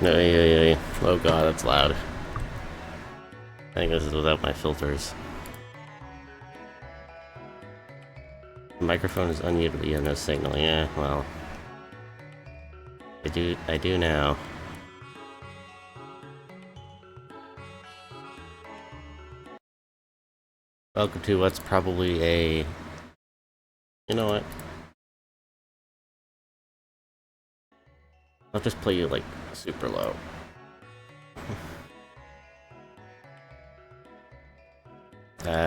No, yeah. Oh god, that's loud. I think this is without my filters. The microphone is unmuted, but you have no signal. Yeah, well. I do now. Welcome to what's probably a... You know what? I'll just play you, like, super low.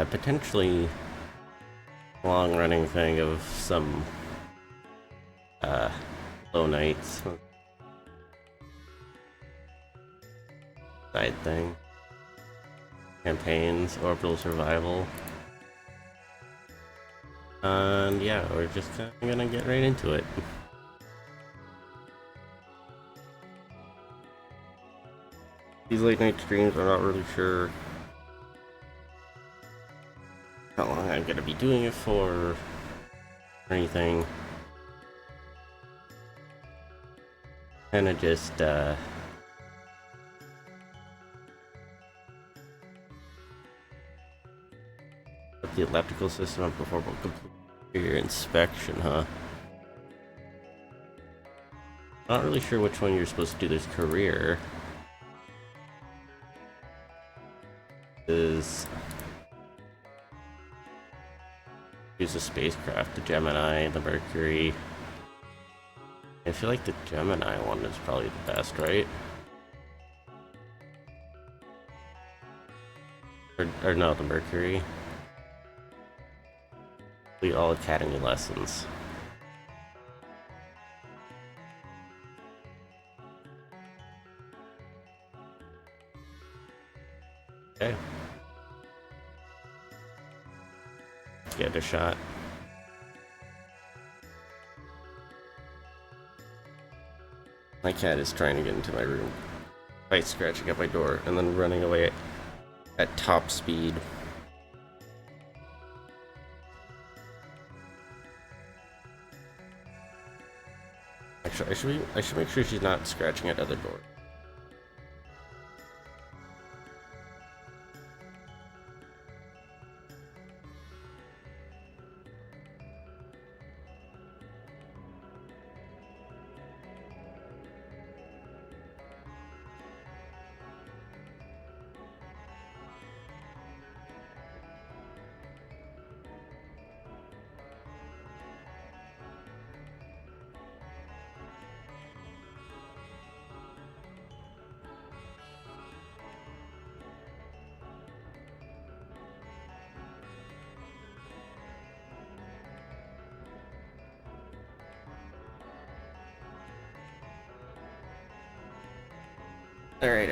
Potentially long-running thing of some, low nights. Side thing. Campaigns, orbital survival. And yeah, we're just kinda gonna get right into it. These late night streams, I'm not really sure how long I'm gonna be doing it for or anything. Kinda just put the electrical system up before we'll complete your inspection, huh? Not really sure which one you're supposed to do this career. Is use the spacecraft, the Gemini, the Mercury. I feel like the Gemini one is probably the best, right? Or no, the Mercury. Complete all Academy lessons. Okay. Let's get a shot. My cat is trying to get into my room by scratching at my door and then running away at top speed. Actually, I should make sure she's not scratching at other doors. Alright.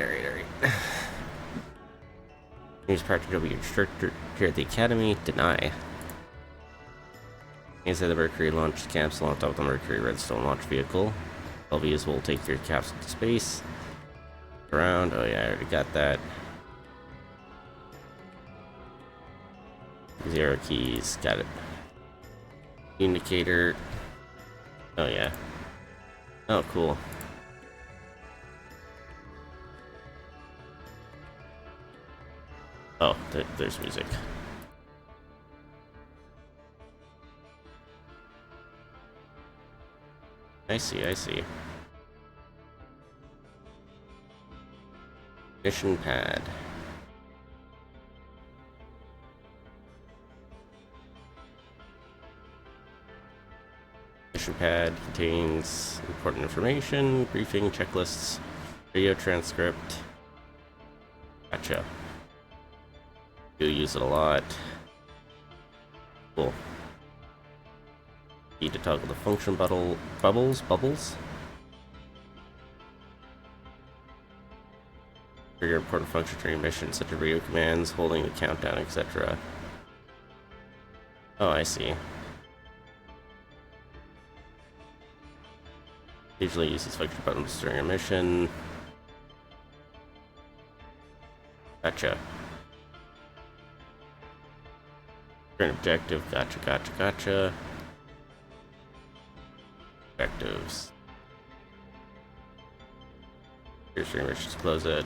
News project will be instructor here at the Academy. Deny. Inside the Mercury launch capsule on top of the Mercury Redstone launch vehicle. LVs will take your capsule to space. Around. Oh yeah, I already got that. Zero keys. Got it. Indicator. Oh yeah. Oh, cool. Oh, there's music. I see. Mission pad. Mission pad contains important information, briefing, checklists, video transcript. Gotcha. Do use it a lot. Cool. Need to toggle the function bubbles. Trigger important functions during missions, such as radio commands, holding the countdown, etc. Oh, I see. Usually use these function buttons during a mission. Gotcha. Turn objective. Gotcha. Objectives. Here's your image, just close it.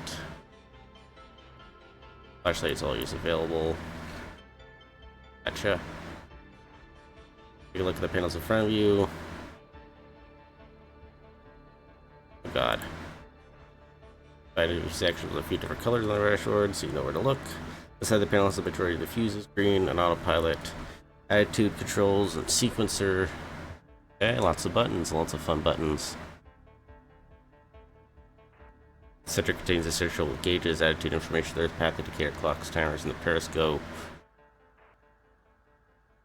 Flashlight is always available. Gotcha. Take a look at the panels in front of you. Oh god. Divided sections with a few different colors on the dashboard so you know where to look. Beside the panels, the majority of the fuses green, an autopilot, attitude controls, and sequencer. Okay, lots of buttons, lots of fun buttons. The center contains essential gauges, attitude information, earth path indicator, clocks, timers, and the periscope.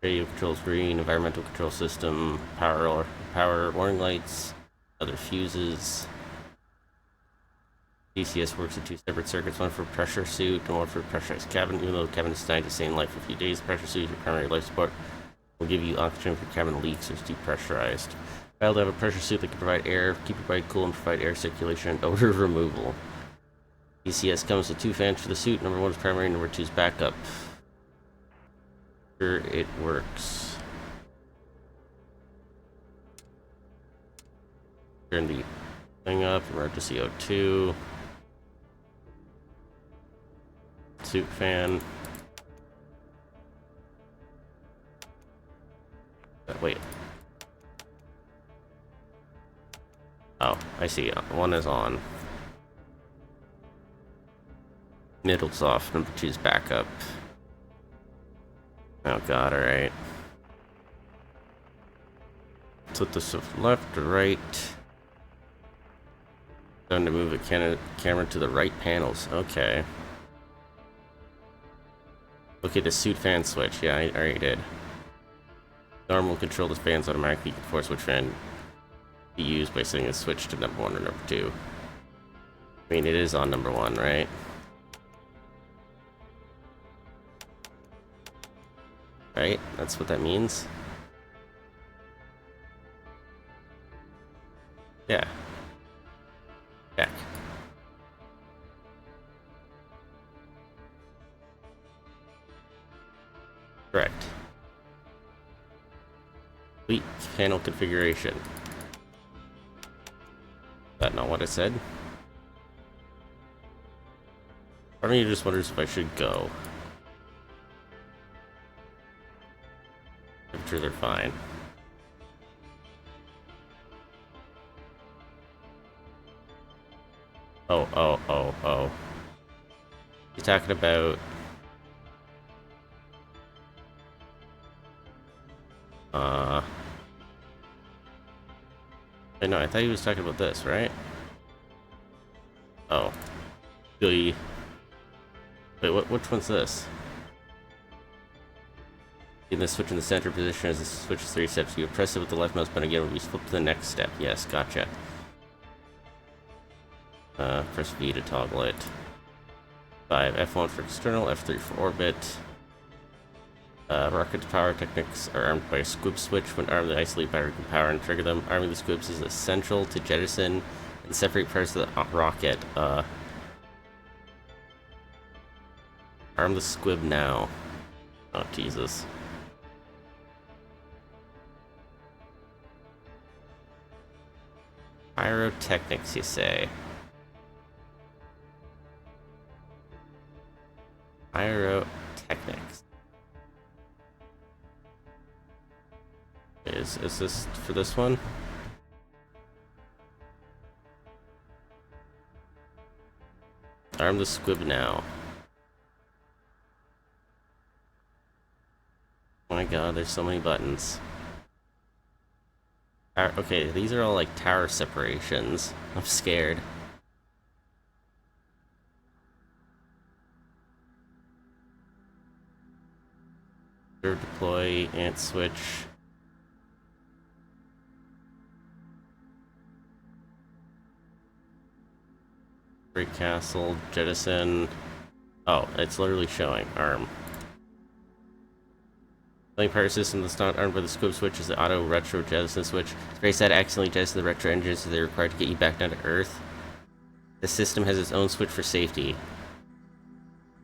Radio controls green, environmental control system, power warning lights, other fuses. DCS works in two separate circuits, one for pressure suit and one for pressurized cabin. Even though the cabin is designed to stay in life for a few days, the pressure suit is your primary life support. Will give you oxygen if your cabin leaks or is depressurized. Fail to have a pressure suit that can provide air, keep your body cool, and provide air circulation and odor removal. DCS comes with two fans for the suit. Number 1 is primary, number 2 is backup. Sure, it works. Turn the thing up, emergency O2. Suit fan. Wait. Oh, I see. One is on. Middle's off. Number 2 is backup. Oh god, alright. Flip this to left or right. Time to move the camera to the right panels. Okay. Look at the suit fan switch. Yeah, I already did. The arm will control the fans automatically. You can force which fan be used by setting a switch to number 1 or number 2. I mean, it is on number 1, right? Right? That's what that means. Yeah. Check. Correct. Complete panel configuration. Is that not what I said? Part of me just wonders if I should go. I'm sure they're fine. Oh. He's talking about... No, I thought he was talking about this, right? Oh. Wait, which one's this? In the switch in the center position as the switch is 3 steps. You press it with the left mouse button again when you flip to the next step. Yes, gotcha. Press V to toggle it. 5. F1 for external, F3 for orbit. Rocket power techniques are armed by a squib switch. When armed, the isolate battery can power and trigger them. Arming the squibs is essential to jettison and separate parts of the rocket. Arm the squib now. Oh, Jesus. Pyrotechnics, you say? Pyrotechnics. Is this for this one? Arm the squib now. Oh my god, there's so many buttons. Okay, these are all like tower separations. I'm scared. Deploy, ant switch. Break castle, jettison. Oh, it's literally showing arm. The only power system that's not armed by the squib switch is the auto retro jettison switch. It's very sad to accidentally jettison the retro engines so they're required to get you back down to Earth. The system has its own switch for safety.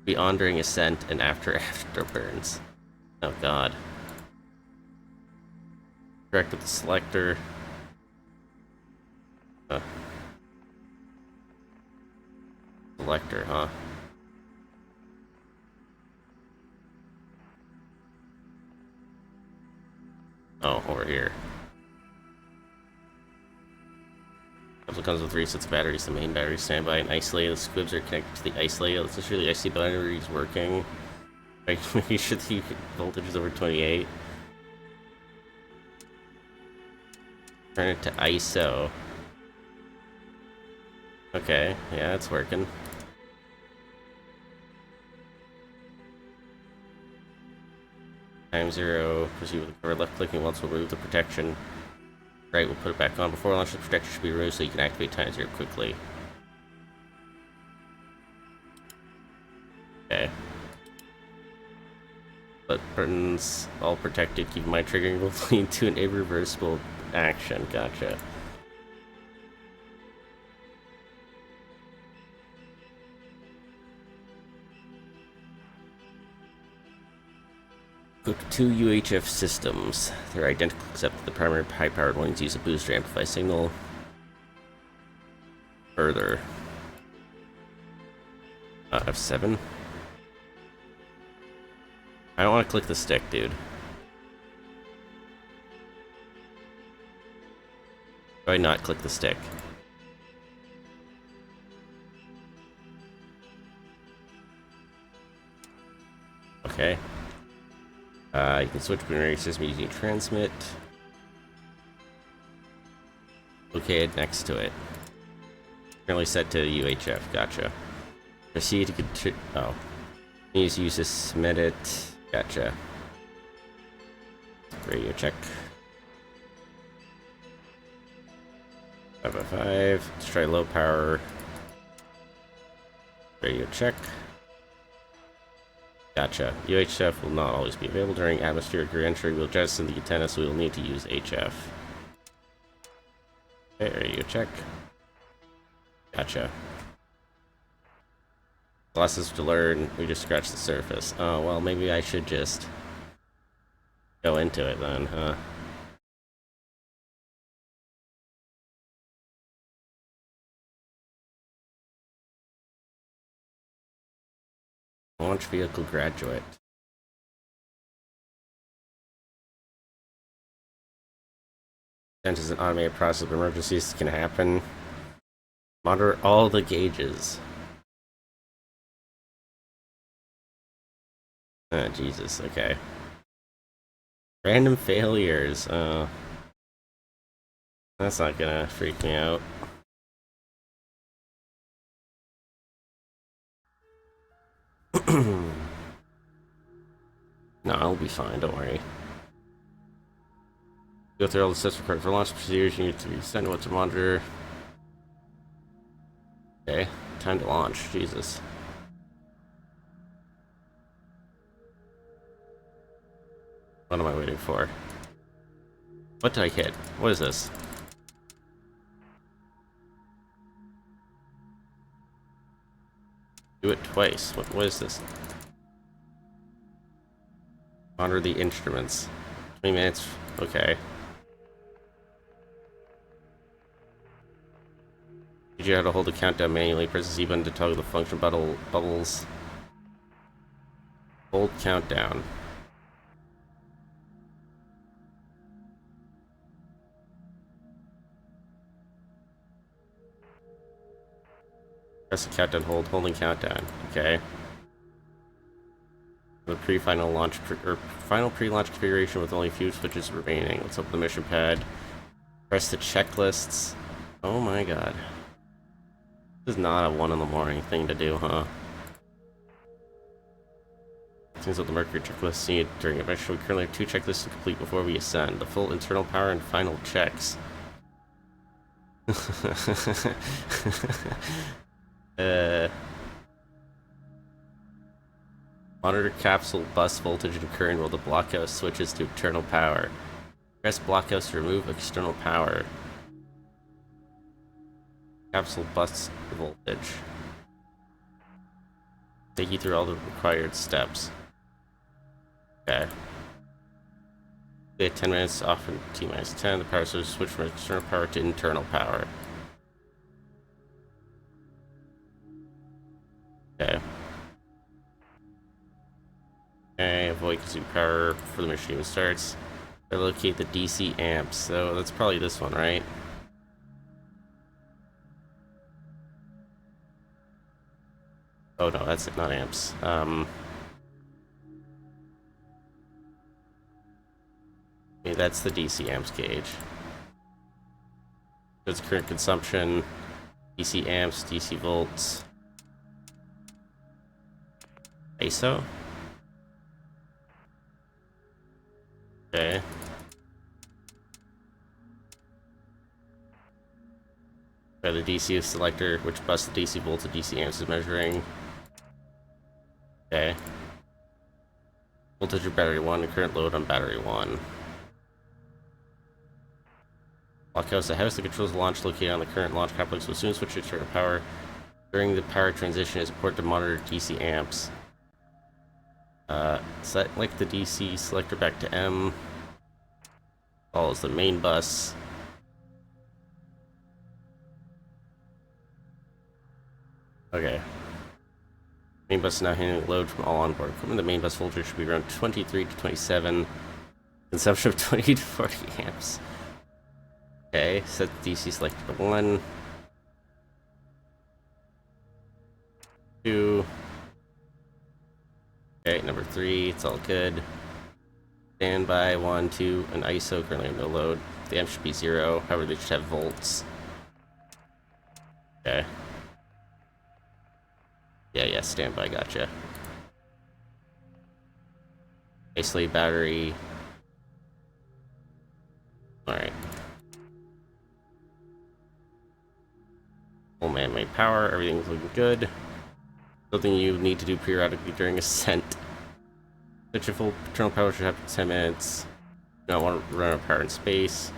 Be on during ascent and after afterburns. Oh god. Direct with the selector. selector, huh? Oh, over here. Also comes with 3 sets of batteries. The main battery standby and isolated. The squibs are connected to the isolated. Let's just really IC battery is working. Maybe should the voltage is over 28. Turn it to ISO. Okay, yeah, it's working. Time 0. Proceed with the cover. Left clicking once will remove the protection. Right, we'll put it back on. Before launch, the protection should be removed so you can activate time 0 quickly. Okay. But buttons all protected. Keep in mind triggering will lead to an irreversible action. Gotcha. Go to 2 UHF systems. They're identical except that the primary high-powered ones use a booster to amplify signal further. F7. I don't want to click the stick, dude. Do I not click the stick? Okay. You can switch binary system using transmit. Located next to it. Currently set to UHF. Gotcha. Proceed to oh. Need to use this submit it. Gotcha. Radio check. 555. Let's try low power. Radio check. Gotcha. UHF will not always be available during atmospheric reentry. We'll jettison the antenna, so we'll need to use HF. Okay, radio check. Gotcha. Lessons to learn. We just scratched the surface. Oh, well, maybe I should just go into it then, huh? Launch vehicle graduate. Sense is an automated process of emergencies can happen. Monitor all the gauges. Oh, Jesus, okay. Random failures. That's not gonna freak me out. No, I'll be fine, don't worry. Go through all the steps required for launch procedures. You need to be sent what to monitor. Okay, time to launch. Jesus. What am I waiting for? What did I hit? What is this? Do it twice. What is this? Monitor the instruments. 20 minutes. Okay. Did you have to hold the countdown manually? Press the Z button to toggle the function bubbles. Hold countdown. Press the countdown hold, holding countdown. Okay. The final launch final pre-launch configuration with only a few switches remaining. Let's open the mission pad. Press the checklists. Oh my god. This is not a 1 in the morning thing to do, huh? Seems like the Mercury checklists need during a mission. We currently have 2 checklists to complete before we ascend. The full internal power and final checks. Monitor capsule bus voltage and current while the blockhouse switches to internal power. Press blockhouse to remove external power. Capsule bus voltage. Take you through all the required steps. Okay. We had 10 minutes off in T-minus 10. The power source switch from external power to internal power. consume power before the machine starts. I locate the DC amps, so that's probably this one, right? Oh no, that's it, not amps. Okay, that's the DC amps gauge. That's current consumption, DC amps, DC volts. ISO? Okay. By the DC selector, which bus the DC volts and DC amps is measuring. Okay. Voltage of battery 1 and current load on battery 1. Blockhouse, the house that controls the launch located on the current launch complex will soon switch to certain power. During the power transition, it is important to monitor DC amps. Set like the DC selector back to M. Follows the main bus. Okay. Main bus is now handling load from all onboard equipment. The main bus voltage should be around 23 to 27. Consumption of 20 to 40 amps. Okay, set the DC selector to 1. 2. Okay, number 3, it's all good. Standby, 1, 2, and ISO currently have no load. The amp should be 0, however they should have volts. Okay. Yeah, standby, gotcha. Isolate battery. Alright. Full man-made power, everything's looking good. Something you need to do periodically during ascent. Switch of full internal power should happen in 10 minutes. You don't want to run out of power in space.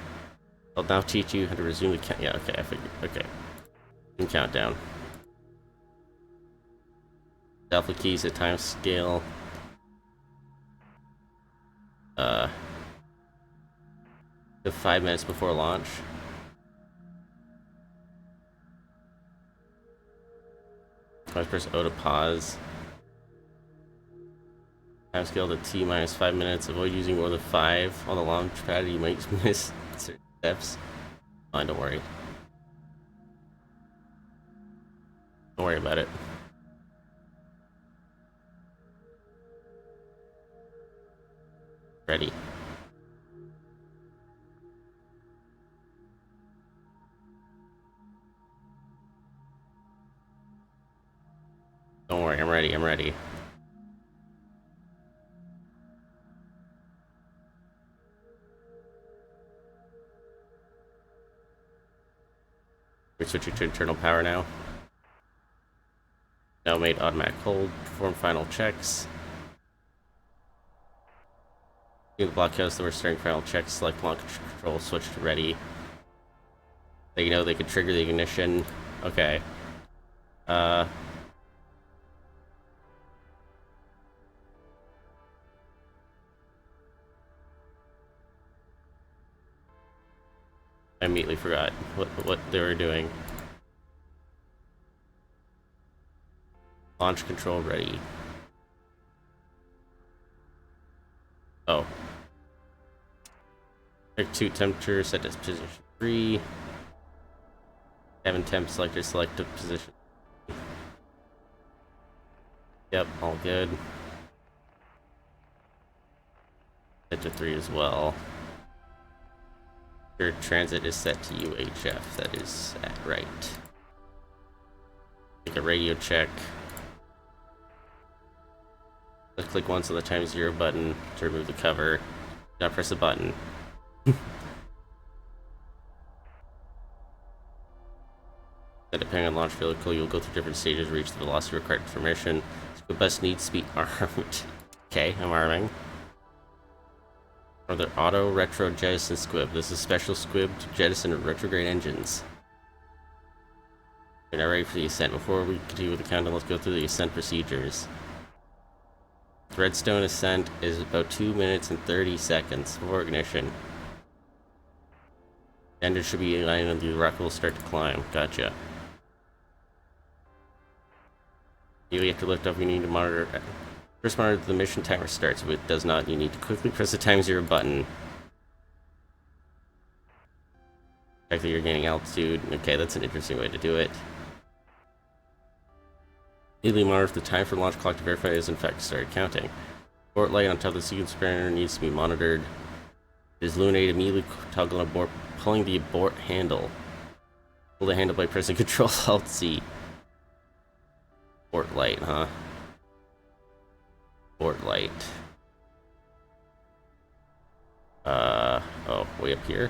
I'll now teach you how to resume the count. Yeah, okay, I figured. Okay. And countdown. Alpha keys at time scale. The 5 minutes before launch. I press O to pause. Time scale to T minus 5 minutes. Avoid using more than 5 on the launch pad. You might miss certain steps. Fine, don't worry. Don't worry about it. Ready. Don't worry, I'm ready, I'm ready. We're switching to internal power now. Now made automatic hold, perform final checks. In the blockhouse, then we're starting final checks, select launch control, switch to ready. They know they could trigger the ignition. Okay. I immediately forgot what they were doing. Launch control ready. Oh. Check 2 temperature, set to position 3. Cabin temp selector, select to position. Yep, all good. Set to 3 as well. Your transit is set to UHF, that is right. Make a radio check. Let's click once on the time 0 button to remove the cover. Now press the button. And depending on launch vehicle, you'll go through different stages to reach the velocity required for mission. Squib bus needs to be armed. Okay, I'm arming. Or the auto retro jettison squib. This is special squib to jettison retrograde engines. We're now ready for the ascent. Before we continue with the countdown, let's go through the ascent procedures. The redstone ascent is about 2 minutes and 30 seconds before ignition. The engine should be aligned and the rocket will start to climb. Gotcha. You have to lift up, you need to monitor First monitor the mission timer starts. If it does not, you need to quickly press the time 0 button. Check that you're gaining altitude. Okay, that's an interesting way to do it. Immediately monitor the time for launch clock to verify it is in fact started counting. Abort light on top of the sequence burner needs to be monitored. It is illuminated. Immediately toggle on abort, pulling the abort handle. Pull the handle by pressing Control Alt Z. Abort light, huh? Abort light. Oh, way up here.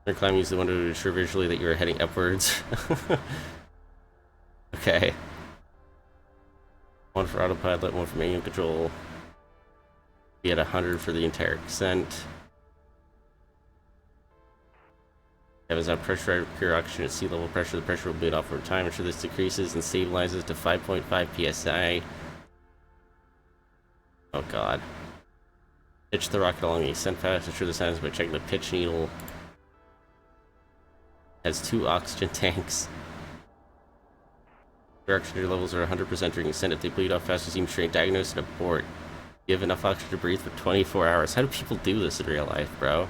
Climb, use the window to ensure visually that you are heading upwards. Okay. One for autopilot, one for manual control. Be at 100 for the entire descent. Cabin's on pressure, pure oxygen at sea level pressure. The pressure will bleed off over time. Ensure this decreases and stabilizes to 5.5 psi. Oh god. Pitch the rocket along the ascent path. Ensure this happens by checking the pitch needle. Has 2 oxygen tanks. Your oxygen levels are 100% during ascent. If they bleed off fast, you seem straight, diagnose and abort. You have enough oxygen to breathe for 24 hours. How do people do this in real life, bro?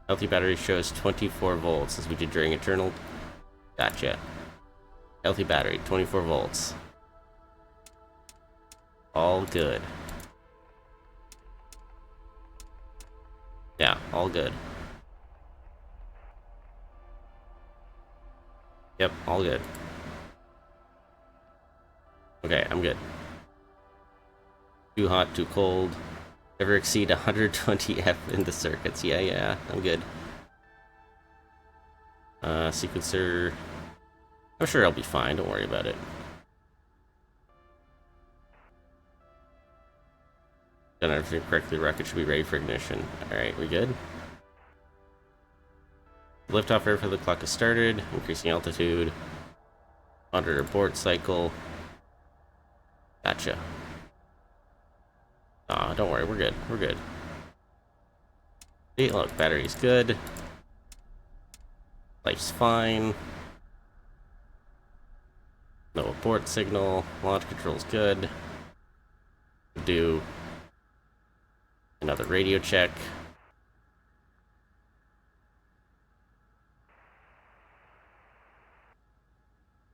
Healthy battery shows 24 volts, as we did during Eternal. Gotcha. Healthy battery, 24 volts. All good. Yeah, all good. Yep, all good. Okay, I'm good. Too hot, too cold. Never exceed 120 F in the circuits. Yeah, I'm good. Sequencer. I'm sure I'll be fine, don't worry about it. Done everything correctly, rocket should be ready for ignition. Alright, we good? Liftoff air for the clock is started, increasing altitude. Monitor abort cycle. Gotcha. Aw, don't worry, we're good. We're good. Hey, look, battery's good. Life's fine. No abort signal. Launch control's good. Do another radio check.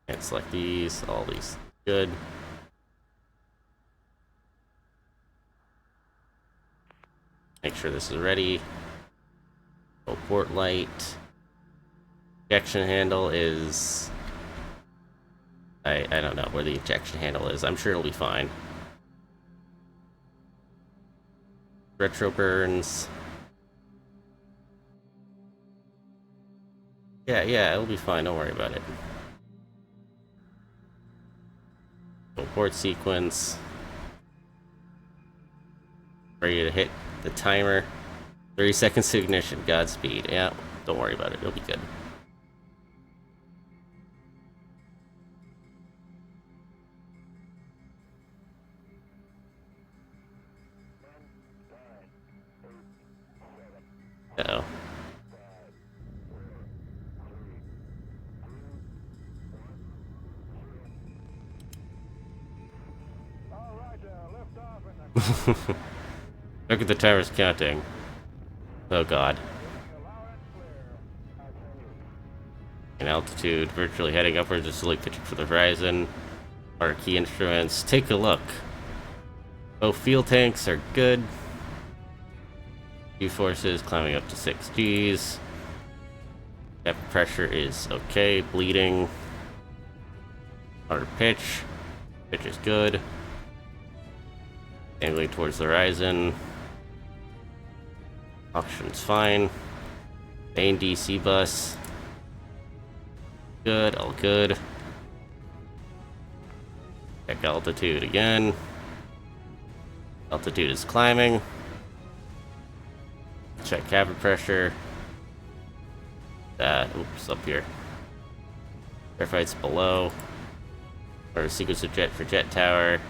And select these, all these. Good. Make sure this is ready. Oh, port light. Ejection handle is... I don't know where the ejection handle is. I'm sure it'll be fine. Retro burns. Yeah, it'll be fine. Don't worry about it. Go port sequence. Ready to hit the timer. 30 seconds to ignition. Godspeed. Yeah, don't worry about it. It'll be good. Uh-oh. Look at the timer's counting. Oh god. In altitude, virtually heading upwards, just slowly pitching for the horizon. Our key instruments. Take a look. Both fuel tanks are good. G-forces climbing up to 6 Gs. Depth pressure is okay. Bleeding. Our pitch. Pitch is good. Angling towards the horizon. Oxygen's fine. Main DC bus. Good, all good. Check altitude again. Altitude is climbing. Check cabin pressure. Oops, up here. Verify it's below. Or sequencer jet for jet tower.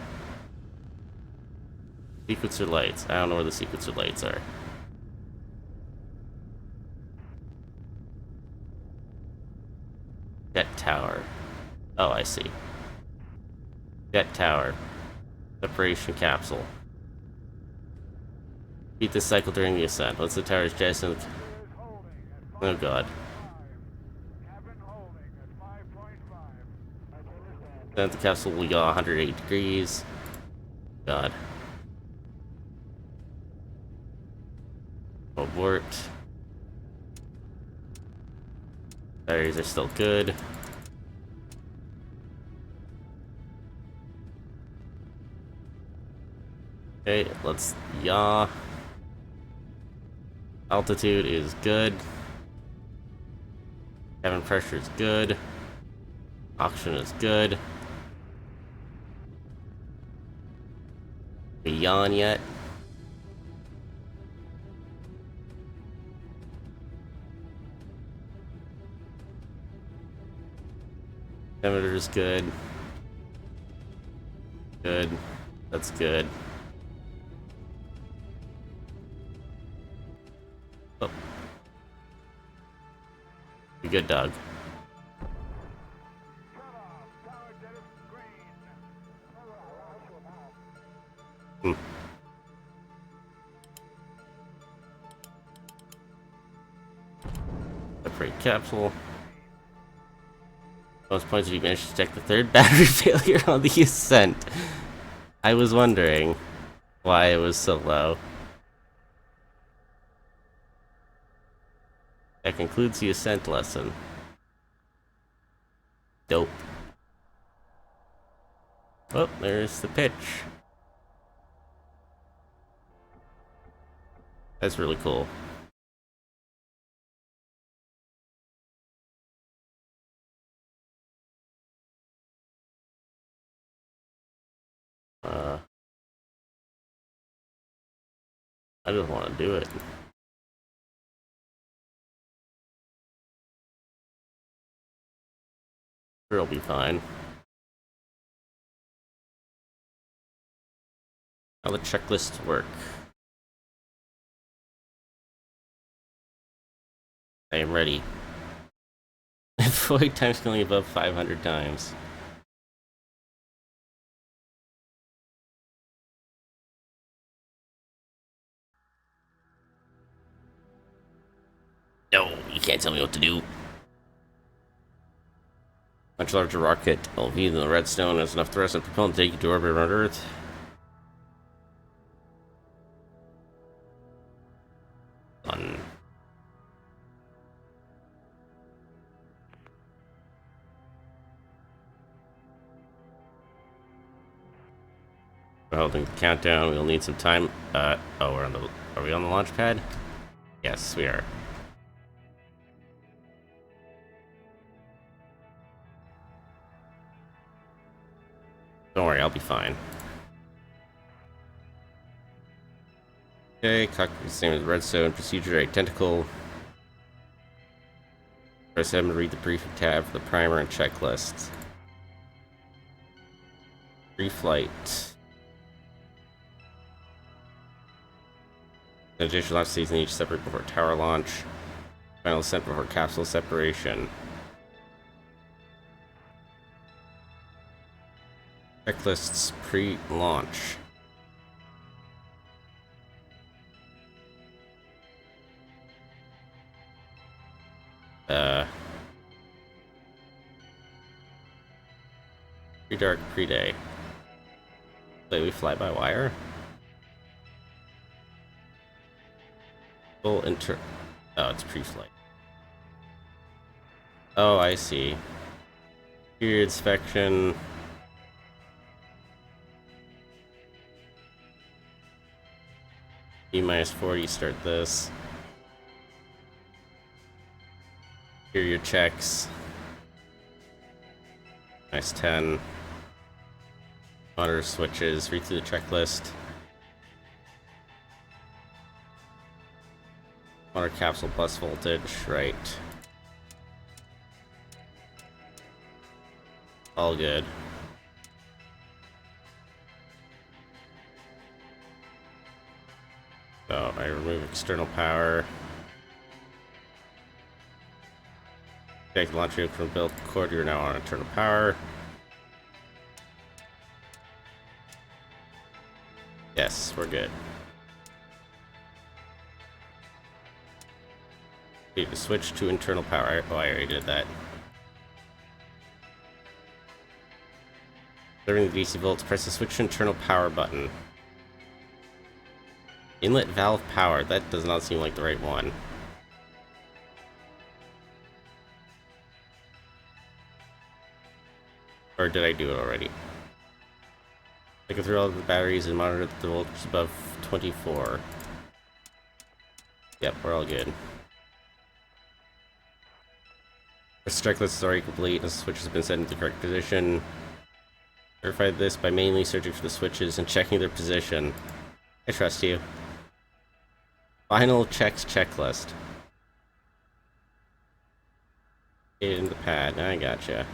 Sequencer lights. I don't know where the sequencer lights are. Jet tower. Oh, I see. Jet tower. Separation capsule. Repeat this cycle during the ascent. Once the tower is jettisoned... Oh god. Then the capsule will go 108 degrees. God. Abort. Batteries are still good. Okay, let's yaw. Altitude is good. Cabin pressure is good. Oxygen is good. We yawn yet? Temperature is good. Good. That's good. Oh. Be good, dog. Hmm. Separate capsule. Most points if you managed to detect the third battery failure on the ascent. I was wondering why it was so low. That concludes the ascent lesson. Dope. Oh, there's the pitch. That's really cool. I just want to do it. Sure, it'll be fine. How the checklists work. I am ready. Avoid time scaling above 500 times. No, you can't tell me what to do. Much larger rocket LV than the Redstone has enough thrust and propellant to take you to orbit around Earth. Fun. We're holding the countdown. We'll need some time. Oh, we're on the. Are we on the launch pad? Yes, we are. Don't worry, I'll be fine. Okay, cockpit is the same as Redstone. Procedure identical. Press M to read the briefing tab for the primer and checklist. Pre-flight. Additional launch season each separate before tower launch. Final ascent before capsule separation. Checklists pre-launch. Pre-dark, pre-day. Wait, we fly by wire? Full inter... Oh, it's pre-flight. Oh, I see. Period inspection. T-40, start this. Here are your checks. Nice 10. Monitor switches, read through the checklist. Monitor capsule plus voltage, right. All good. So I remove external power. Take the launch unit from build cord, you're now on internal power. Yes, we're good. Need to switch to internal power. Oh, I already did that. During the DC volts, press the switch to internal power button. Inlet valve power. That does not seem like the right one. Or did I do it already? I can through all of the batteries and monitor the voltage above 24. Yep, we're all good. The checklist is already complete and the switch has been set into the correct position. Verify this by mainly searching for the switches and checking their position. I trust you. Final checks checklist. Get in the pad. I gotcha.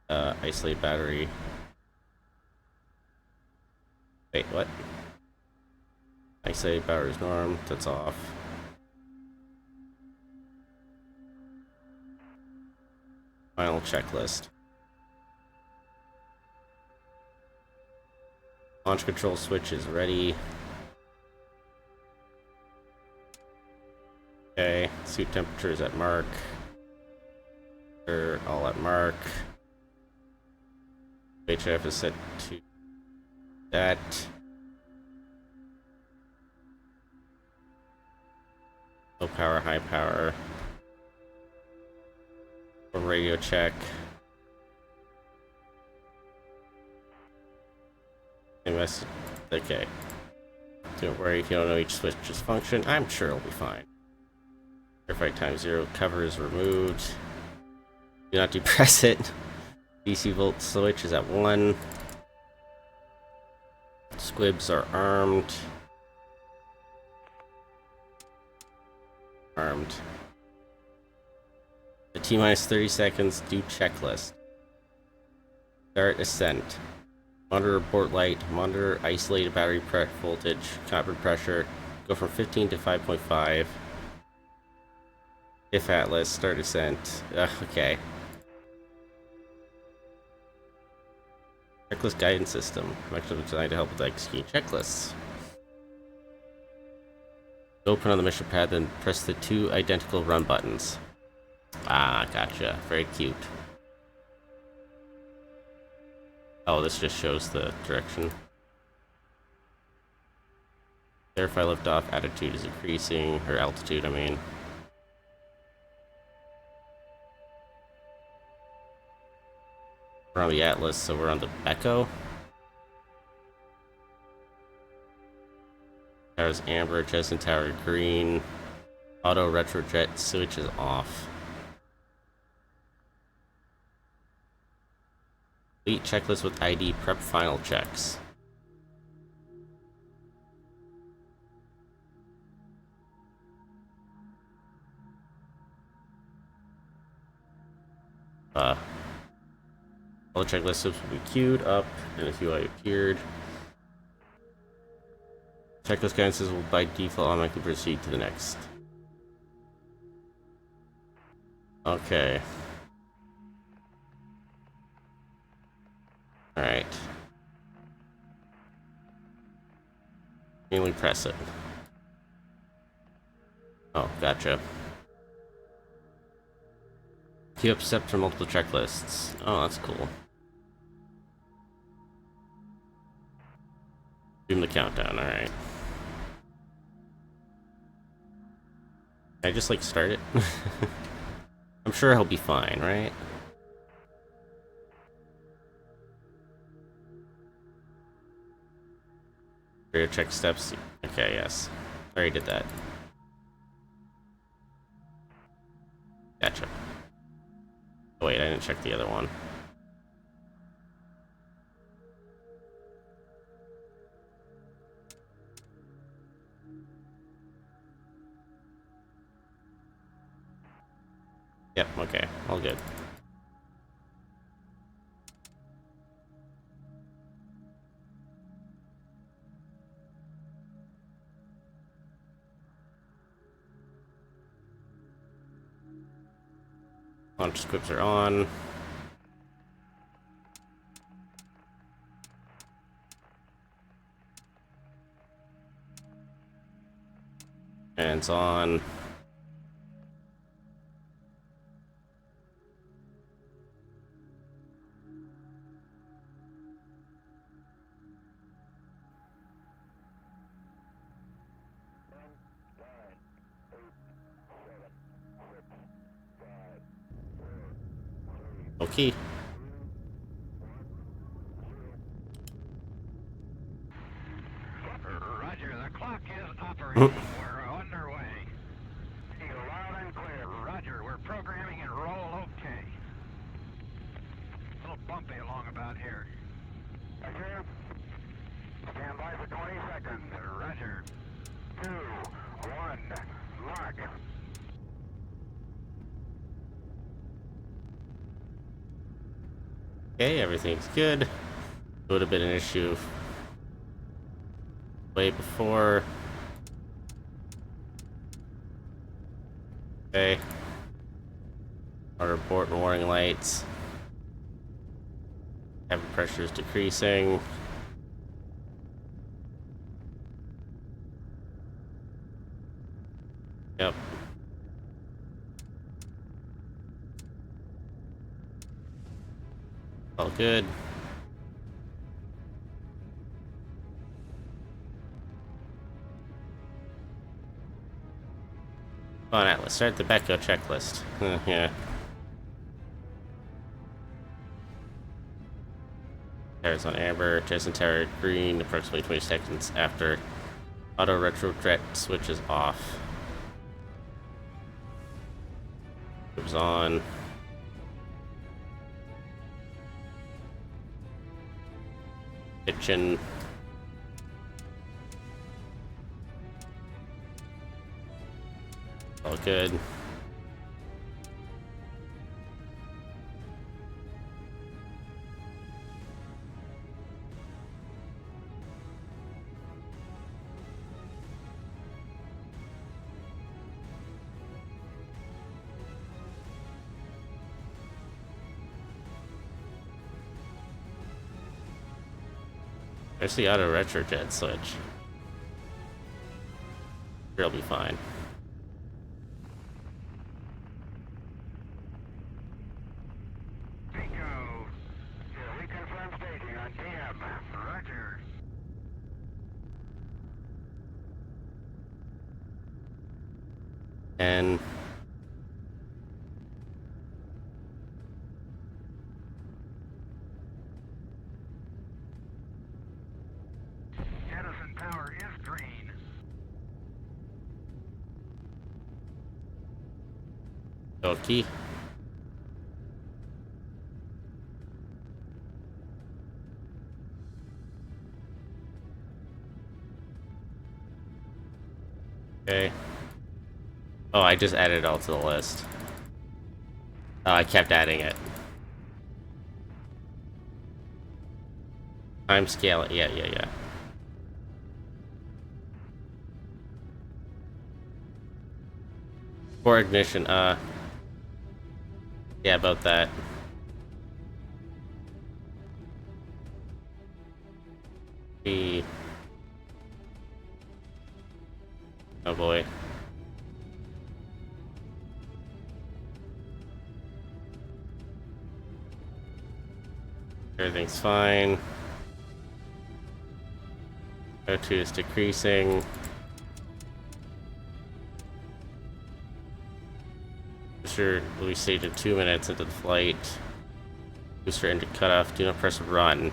Isolate battery. Wait, what? Isolate battery's norm. That's off. Final checklist. Launch control switch is ready. Okay, suit temperature is at mark. They're all at mark. HF is set to that. Low power, high power. Radio check. Okay. Don't worry if you don't know each switch's function. I'm sure it'll be fine. Verify time 0. Cover is removed. Do not depress it. DC volt switch is at 1. Squibs are armed. Armed. The T-minus 30 seconds. Do checklist. Start ascent. Monitor port light. Monitor isolated battery voltage. Copper pressure. Go from 15 to 5.5. If Atlas. Start ascent. Okay. Checklist guidance system. Actually designed to help with executing checklists. Open on the mission pad, then press the 2 identical run buttons. Ah, gotcha. Very cute. Oh, this just shows the direction. Verify liftoff. Attitude is increasing, or altitude, I mean. We're on the Atlas, so we're on the Echo. Tower's amber, Jetson Tower green. Auto retrojet switch is off. Complete checklist with ID prep final checks. All the checklists will be queued up, and if UI appeared. Checklist guidances will by default automatically proceed to the next. Okay. Alright. Manually press it. Oh, gotcha. Queue up steps for multiple checklists. Oh, that's cool. Zoom the countdown, alright. Can I just like start it? I'm sure he'll be fine, right? Radio check steps. Okay, yes. I already did that. Gotcha. Oh, wait, I didn't check the other one. Yep, okay, all good. Launch scripts are on. Hands on. Okay. Roger, the clock is operating. We're underway. Loud and clear. Roger, we're programming and roll okay. A little bumpy along about here. Roger. Stand by for 20 seconds. Roger. 2, 1, mark. Okay, everything's good. Would have been an issue way before. Okay. Our report and warning lights. Cabin pressure is decreasing. Yep. All good. Come on, Atlas, start the Becco checklist. Yeah. Tires on amber, Jason tower green, approximately 20 seconds after auto retroject switches off. Moves on. Kitchen. All good. There's the auto retrojet switch. It'll be fine. Bingo. Reconfirm staging on DM. Roger. And Edison power is green. okay. Okay. Oh, I just added it all to the list. Oh, I kept adding it. Time scale it. Yeah. For ignition, yeah, about that. The... Oh boy. Everything's fine. O2 is decreasing. Booster will be staged in 2 minutes into the flight. Booster engine cutoff. Do not press run.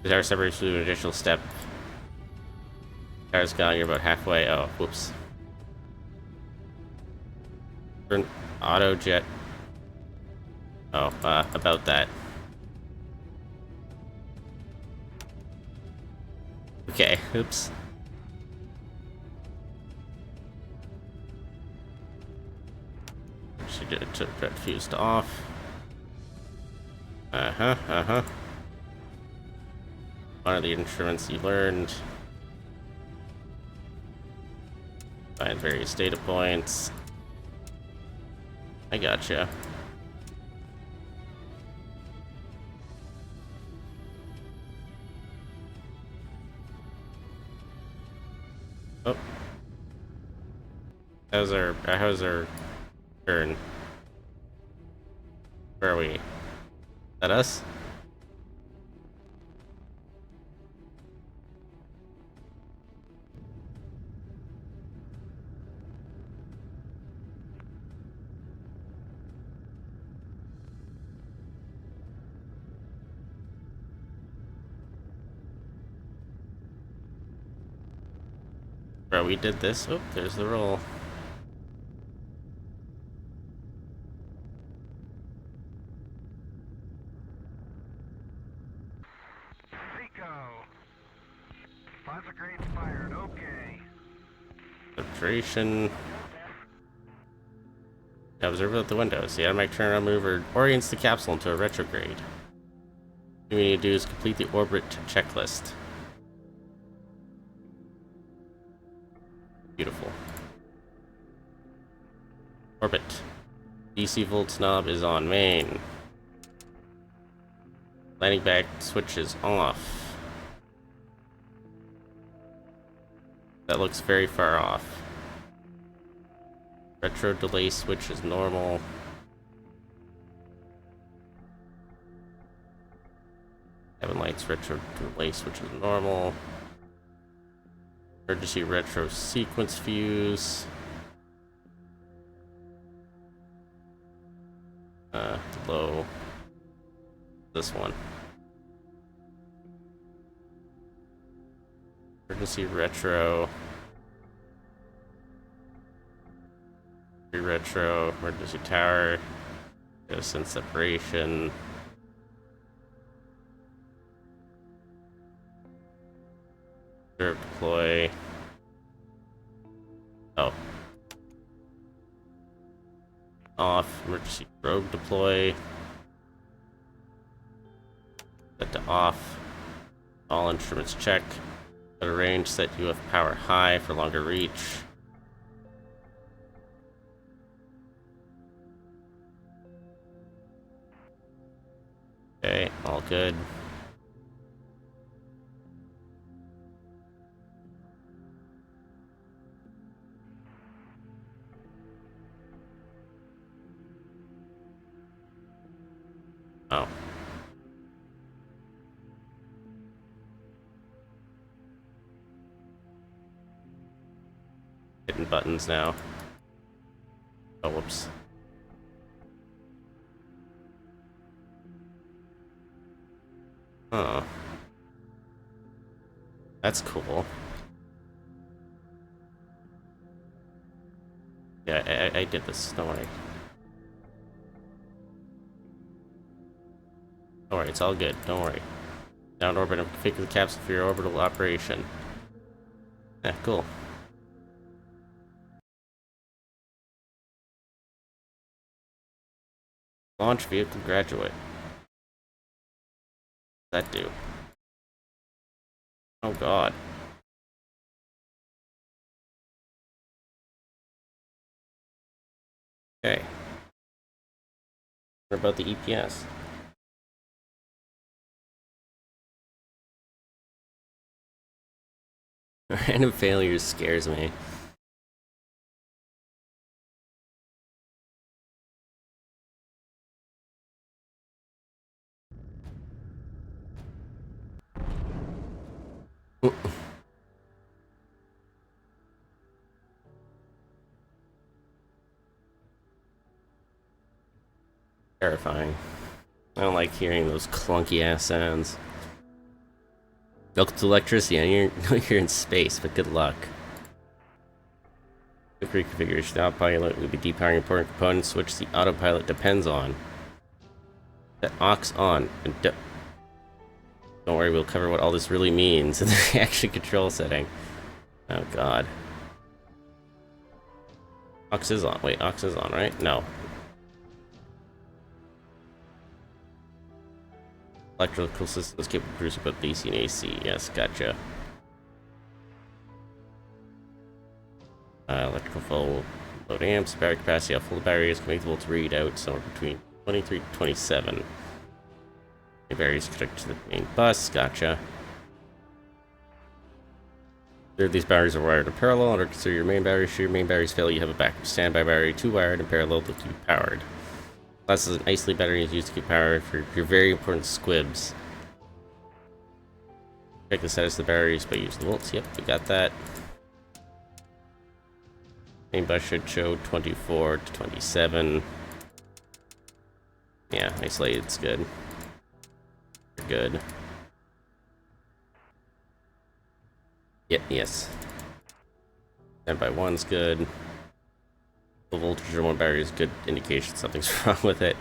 The tower separates to an additional step. Tower's gone. You're about halfway. Oh, whoops. Turn auto jet. Oh, about that. Okay, oops. She did took jet fused off. One of the instruments you learned. Find various data points. I gotcha. Oh. How's our turn? Where are we? Is that us? Bro, we did this. Oh, there's the roll. Rico. Plasma grenade fired. Okay. Filtration. Observe out the windows. The automatic turnaround mover orients the capsule into a retrograde. What we need to do is complete the orbit checklist. Beautiful. Orbit. DC volts knob is on main. Landing back switch is off. That looks very far off. Retro delay switch is normal. Cabin lights retro delay switch is normal. Emergency retro sequence fuse. Low. This one. Emergency retro. Retro. Emergency tower. Distance separation. Reserve deploy. Oh. Off. Emergency probe deploy. Set to off. All instruments check. At a range, set UF power high for longer reach. Okay, all good. Oh. Hitting buttons now. Oh, whoops. Huh. That's cool. Yeah, I did this. Don't worry. Don't worry, it's all good. Don't worry. Down orbit and configure the capsule for your orbital operation. Yeah, cool. Launch vehicle graduate. What's that do? Oh god. Okay. What about the EPS? Random failures scares me. Terrifying. I don't like hearing those clunky ass sounds. Welcome to electricity. I know you're in space, but good luck. Quick reconfiguration. The autopilot will be depowering important components which the autopilot depends on. Set aux on. And don't worry, we'll cover what all this really means in the reaction control setting. Oh god. Aux is on. Wait, aux is on, right? No. Electrical systems capable of producing both DC and AC. Yes, gotcha. Electrical full load amps. Battery capacity of full battery is connectable to read out somewhere between 23 to 27. The batteries connected to the main bus. Gotcha. These batteries are wired in parallel and are considered your main battery. Should your main batteries fail, you have a backup standby battery, 2 wired in parallel to keep you powered. Plus, an isolate battery is used to keep powered for your very important squibs. Check the status of the batteries by using the volts. Yep, we got that. Main bus should show 24 to 27. Yeah, isolated's good. You're good. Yes. Standby 1's good. The voltage on one battery is a good indication something's wrong with it.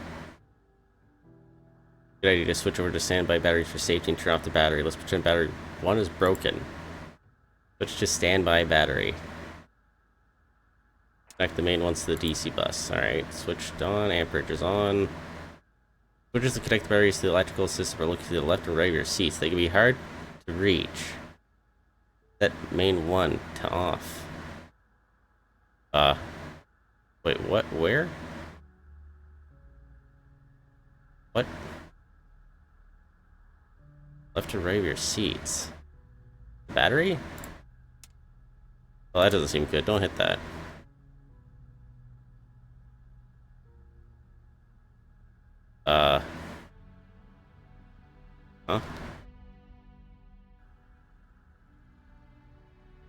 Good idea to switch over to standby batteries for safety and turn off the battery. Let's pretend battery 1 is broken. Switch to standby battery. Connect the main ones to the DC bus. Alright, switched on, amperage is on. Switches to connect the batteries to the electrical system are located to the left and right of your seats. They can be hard to reach. Set main 1 to off. Wait, what? Where? What? Left and right of your seats. Battery? Well, that doesn't seem good. Don't hit that. Huh?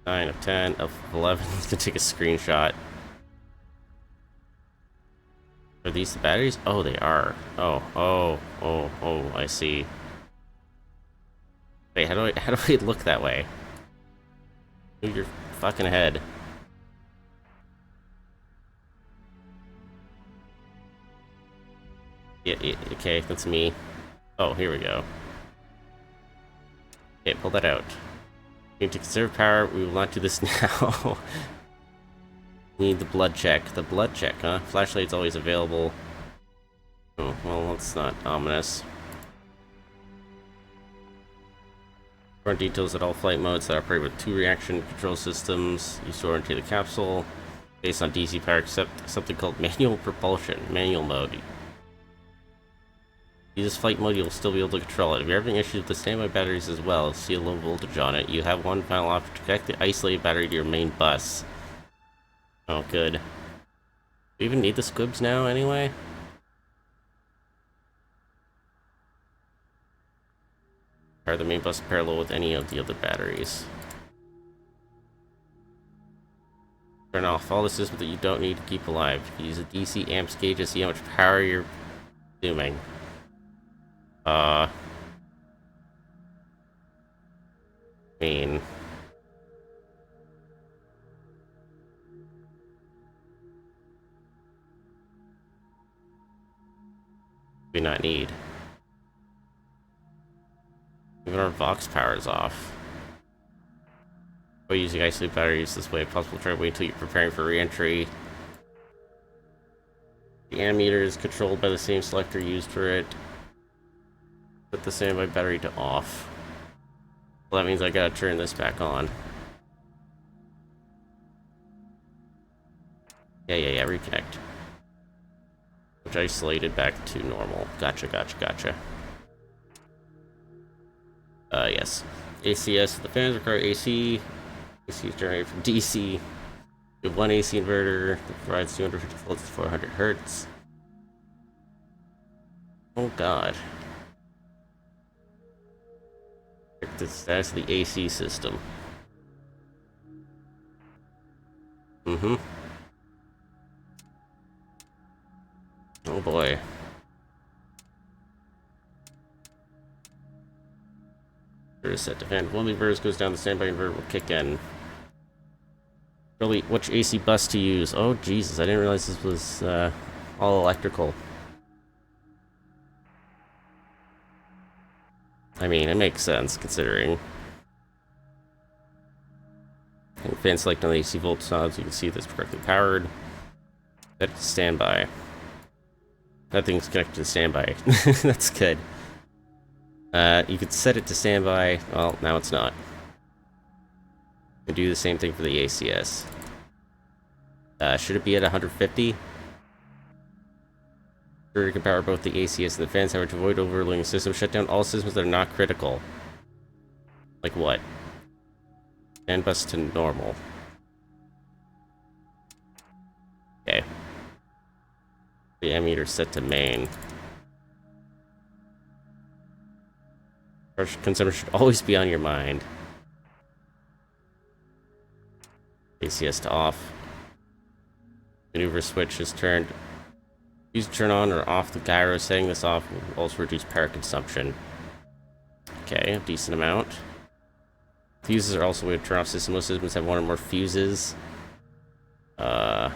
9 of 10 of 11. Let's go take a screenshot. Are these the batteries? Oh, they are. Oh, I see. Wait, how do I look that way? Move your fucking head. Yeah, okay, that's me. Oh, here we go. Okay, pull that out. We need to conserve power. We will not do this now. Need the blood check. The blood check, huh? Flashlight's always available. Oh, well, that's not ominous. More details at all flight modes that operate with 2 reaction control systems. You store into the capsule based on DC power, except something called manual propulsion. Manual mode. Use this flight mode, you'll still be able to control it. If you're having issues with the standby batteries as well, see a low voltage on it, you have one final option to connect the isolated battery to your main bus. Oh, good. Do we even need the squibs now, anyway? Power the main bus parallel with any of the other batteries. Turn off all the systems that you don't need to keep alive. Use a DC amps gauge to see how much power you're consuming. I mean... we not need. Even our Vox power is off. By using isolate batteries this way, possible try to wait until you're preparing for reentry. The ammeter is controlled by the same selector used for it. Put the standby battery to off. Well, that means I gotta turn this back on. Yeah, reconnect. Which isolated back to normal. Gotcha. Yes. ACS, the fans require AC. AC is generated from DC. We have one AC inverter that provides 250 volts to 400 hertz. Oh god. Check the status of the AC system. Oh boy. Inverter is set to fan. If one of the inverters goes down, the standby inverter will kick in. Really, which AC bus to use? Oh Jesus, I didn't realize this was all electrical. I mean, it makes sense considering. And fan select on the AC volt knobs, you can see this correctly powered. Set to standby. That thing's connected to standby. That's good. You could set it to standby. Well, now it's not. You can do the same thing for the ACS. Should it be at 150? Sure, you can power both the ACS and the fans. However, to avoid overloading the system, shut down all systems that are not critical. Like what? And bus to normal. Okay. The ammeter set to main. Pressure consumption should always be on your mind. ACS to off. Maneuver switch is turned. Use turn on or off the gyro. Setting this off will also reduce power consumption. Okay, a decent amount. Fuses are also a way to turn off system. Most systems have one or more fuses. Each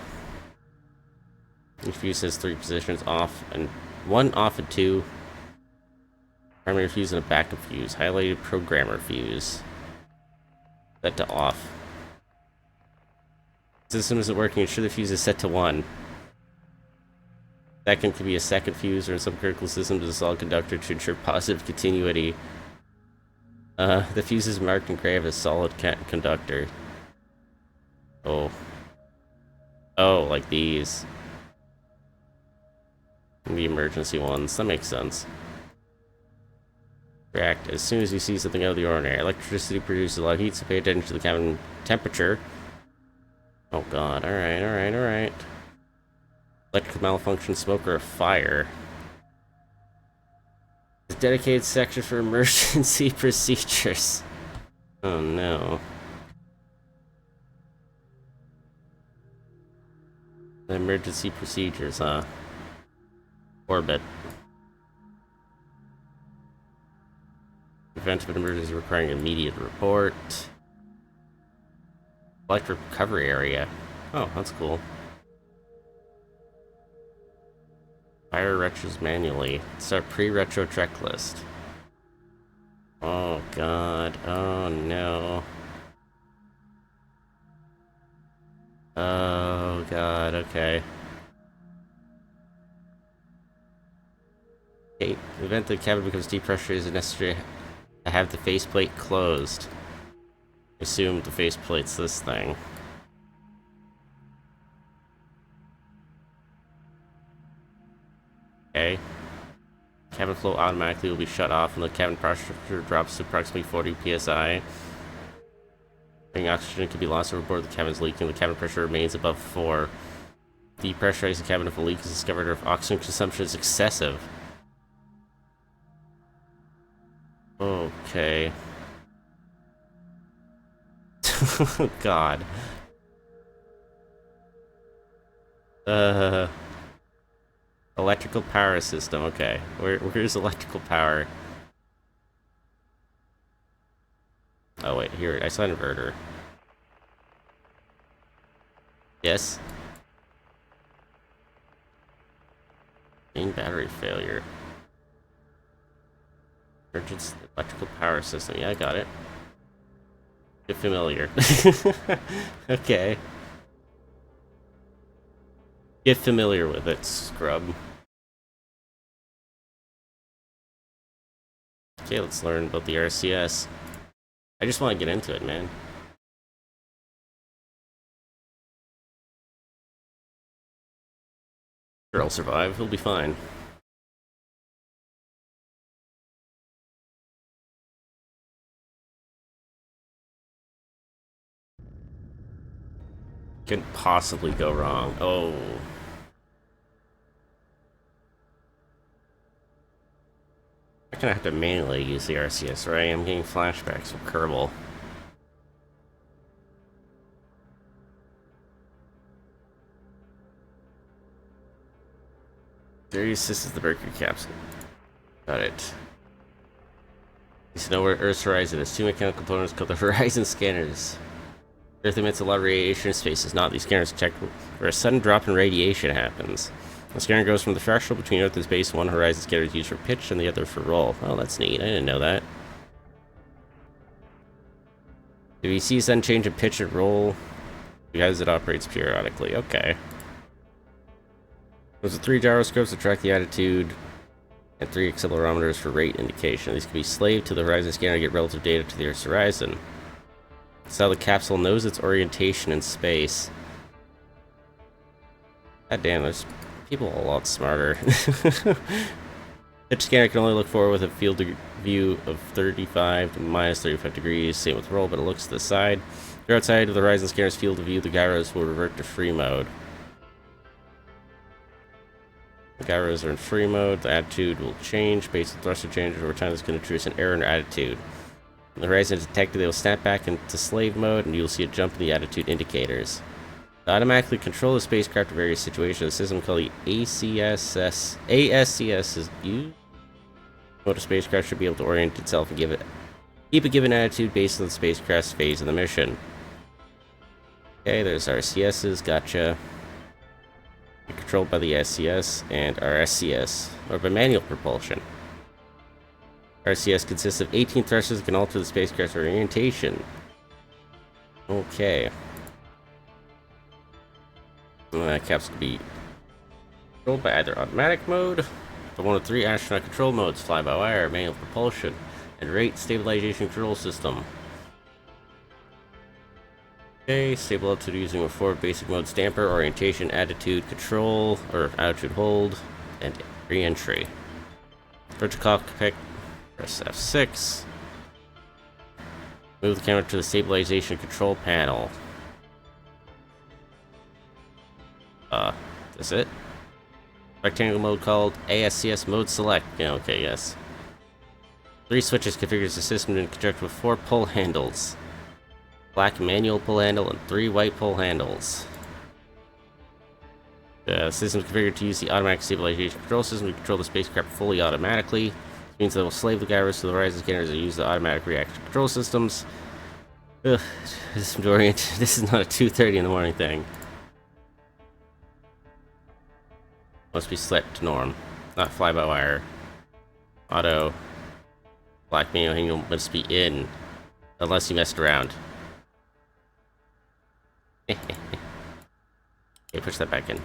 fuse has 3 positions: off and 1, off and 2. Primary fuse and a backup fuse. Highlighted programmer fuse. Set to off. System isn't working. Ensure the fuse is set to 1. Second could be a second fuse, or in some critical systems, a solid conductor to ensure positive continuity. The fuse is marked in gray as solid conductor. Oh. Oh, like these. The emergency ones. That makes sense. React as soon as you see something out of the ordinary. Electricity produces a lot of heat, so pay attention to the cabin temperature. Oh god, alright, alright, alright. Electrical malfunction, smoke, or a fire. A dedicated section for emergency procedures. Oh no. The emergency procedures, huh? Orbit. Event of an emergency requiring immediate report. Electric recovery area. Oh, that's cool. Fire retros manually. It's our pre-retro checklist. Oh god. Oh no. Oh god, okay. Okay, in the event the cabin becomes depressurized, it is necessary to have the faceplate closed. Assume the faceplate's this thing. Okay. Cabin flow automatically will be shut off and the cabin pressure drops to approximately 40 psi. Oxygen can be lost overboard. The cabin is leaking. The cabin pressure remains above 4. Depressurize the cabin if a leak is discovered or if oxygen consumption is excessive. Okay. Oh god. Electrical power system, okay. Where's electrical power? Oh wait, here, I saw an inverter. Yes? Main battery failure. Emergency electrical power system, yeah, I got it. Get familiar. Okay. Get familiar with it, scrub. Okay, let's learn about the RCS. I just want to get into it, man. Sure, I'll survive. He'll be fine. Couldn't possibly go wrong. Oh. I'm gonna have to manually use the RCS, right? I'm getting flashbacks from Kerbal. This is the Mercury capsule. Got it. You should know where Earth's horizon is. 2 mechanical components called the horizon scanners. Earth emits a lot of radiation in space. Is not. These scanners check where a sudden drop in radiation happens. The scanner goes from the threshold between Earth and space. One horizon scanner is used for pitch and the other for roll. Oh, that's neat. I didn't know that. If you see a sudden change in pitch and roll, because it operates periodically. Okay. There's 3 gyroscopes to track the attitude and 3 accelerometers for rate indication. These can be slaved to the horizon scanner to get relative data to the Earth's horizon. That's how the capsule knows its orientation in space. God damn, there's people a lot smarter. Pitch scanner can only look forward with a field of view of 35 to minus 35 degrees. Same with roll, but it looks to the side. If you're outside of the horizon scanner's field of view, the gyros will revert to free mode. The gyros are in free mode. The attitude will change based on thruster changes over time. This can introduce an error in attitude. When the horizon is detected, they will snap back into slave mode, and you will see a jump in the attitude indicators. To automatically control the spacecraft in various situations, a system called the ASCS is used. The spacecraft should be able to orient itself and keep a given attitude based on the spacecraft's phase of the mission. Okay, there's our CSs, gotcha. They're controlled by the SCS and our SCS, or by manual propulsion. RCS consists of 18 thrusters that can alter the spacecraft's orientation. Okay. Capsule can be controlled by either automatic mode, or one of 3 astronaut control modes: fly-by-wire, manual propulsion, and rate stabilization control system. Okay, stable altitude using a 4 basic modes: damper, orientation, attitude, control, or attitude hold, and reentry. Virtual cockpit, press F6. Move the camera to the stabilization control panel. That's it? Rectangle mode called ASCS mode select. Yeah, okay, yes. 3 switches configures the system in conjunction with 4 pull handles. Black manual pull handle and 3 white pull handles. The system is configured to use the automatic stabilization control system to control the spacecraft fully automatically. This means they will slave the gyros to the horizon scanners and use the automatic reaction control systems. Ugh, this is not a 2:30 in the morning thing. Must be set to norm, not fly-by-wire. Auto. Black manual handle must be in, unless you messed around. Okay, push that back in.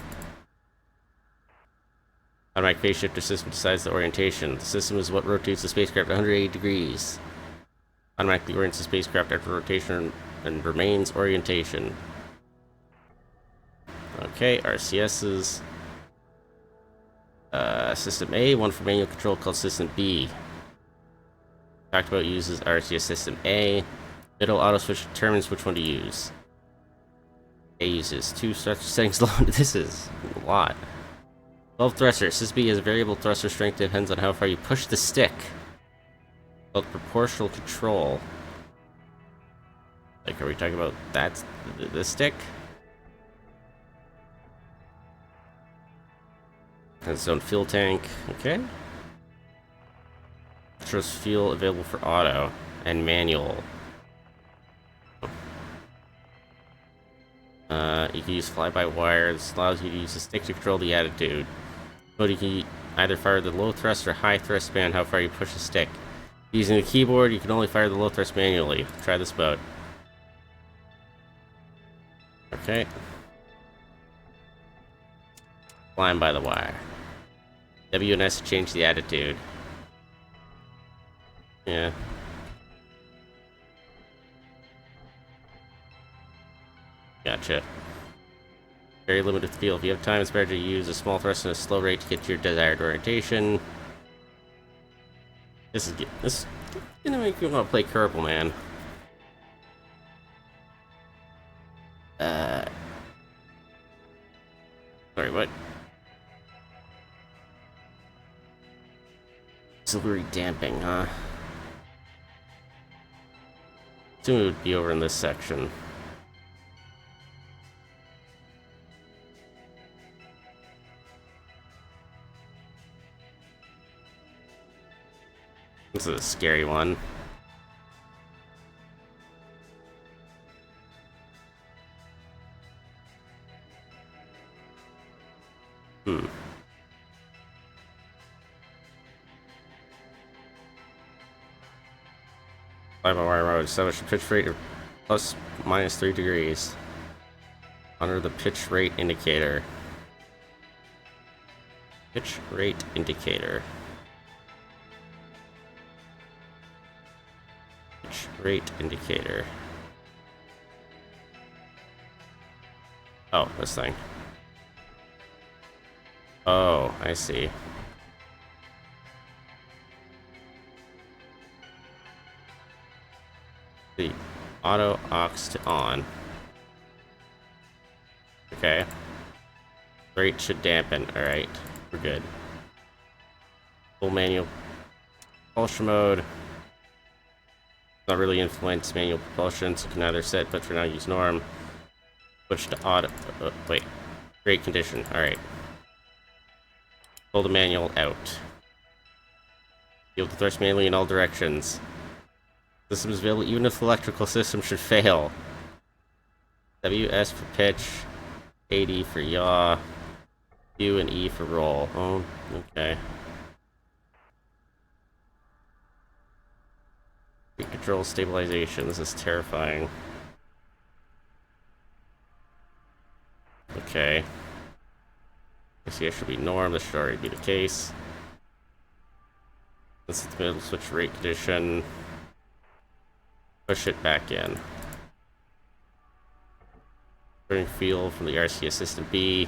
Automatic phase shifter system decides the orientation. The system is what rotates the spacecraft 180 degrees. Automatically orients the spacecraft after rotation and remains orientation. Okay, RCS's. System A, one for manual control called System B. Talked about uses RCS System A. Middle auto switch determines which one to use. A uses 2 thruster settings low. This is a lot. 12 thrusters. System B has a variable thruster strength that depends on how far you push the stick. Called proportional control. Like, are we talking about that's the stick? And its own fuel tank. Okay. Trust fuel available for auto and manual. You can use fly-by-wire. This allows you to use the stick to control the attitude. But you can either fire the low thrust or high thrust band how far you push the stick. Using the keyboard, you can only fire the low thrust manually. Try this mode. Okay. Flying by the wire. W and S to change the attitude. Yeah. Gotcha. Very limited field. If you have time, it's better to use a small thrust and a slow rate to get to your desired orientation. This is gonna make you want to play Kerbal, man. Sorry, what? Auxiliary damping, huh? Soon it would be over in this section. This is a scary one. Fly-by-wire road. Establish a pitch rate of plus minus 3 degrees. Under the pitch rate indicator. Pitch rate indicator. Pitch rate indicator. Oh, this thing. Oh, I see. The auto aux to on. Okay. Rate should dampen. Alright. We're good. Full manual propulsion mode. Not really influence manual propulsion, so can either set, but for now use norm. Switch to auto. Wait. Great condition. Alright. Pull the manual out. Be able to thrust manually in all directions. System is available even if the electrical system should fail. WS for pitch. AD for yaw. U and E for roll. Oh, okay. Control stabilization. This is terrifying. Okay. I see it should be norm. This should already be the case. This is the middle switch rate condition. Push it back in. Turning field from the RC Assistant B.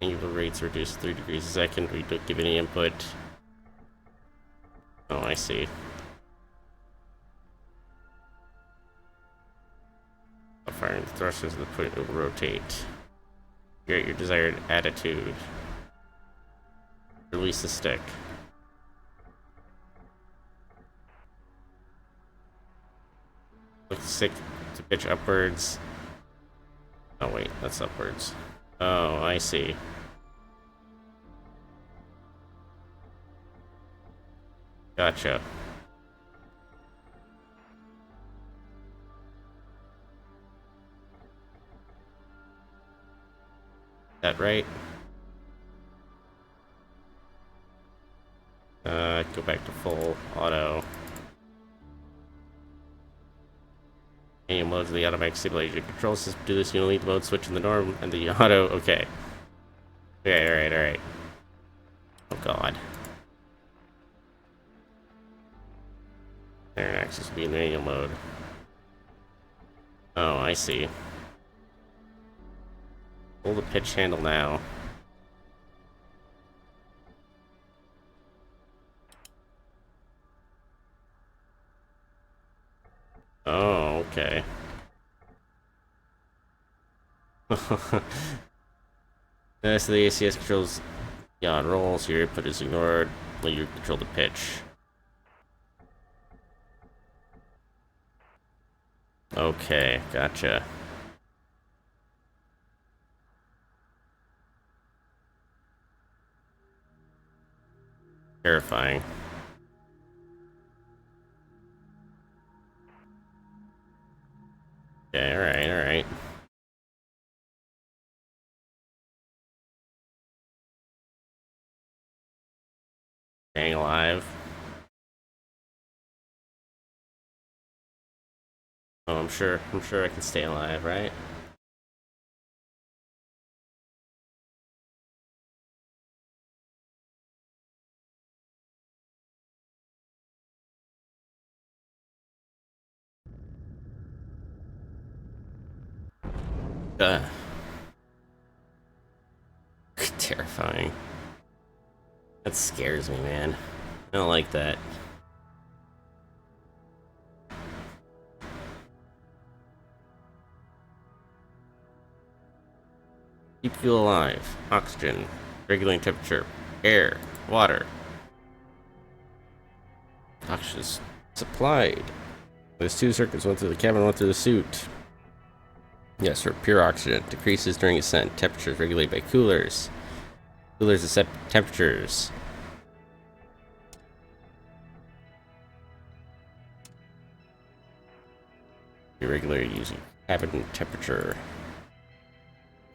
Angular rates reduced 3 degrees a second. We don't give any input. Oh, I see. Firing the thrusters to the point it will rotate. Get your desired attitude. Release the stick. Look sick to pitch upwards. Oh wait, that's upwards. Oh, I see. Gotcha. That right? Go back to full auto. Manual modes of the automatic stabilization control system do this. You only need the mode switch in the norm and the auto. Okay. Okay, alright. Oh god. Iron axis will be in manual mode. Oh, I see. Pull the pitch handle now. Oh, okay. So the ACS controls on roll, so your input is ignored. Let you control the pitch. Okay, gotcha. Terrifying. Okay, alright. Staying alive. Oh, I'm sure I can stay alive, right? Terrifying. That scares me, man. I don't like that. Keep fuel alive. Oxygen. Regulating temperature. Air. Water. Oxygen is supplied. There's 2 circuits, one through the cabin, one through the suit. Yes, for pure oxygen. Decreases during ascent. Temperatures regulated by coolers. Coolers set temperatures. Be regularly using cabin temperature.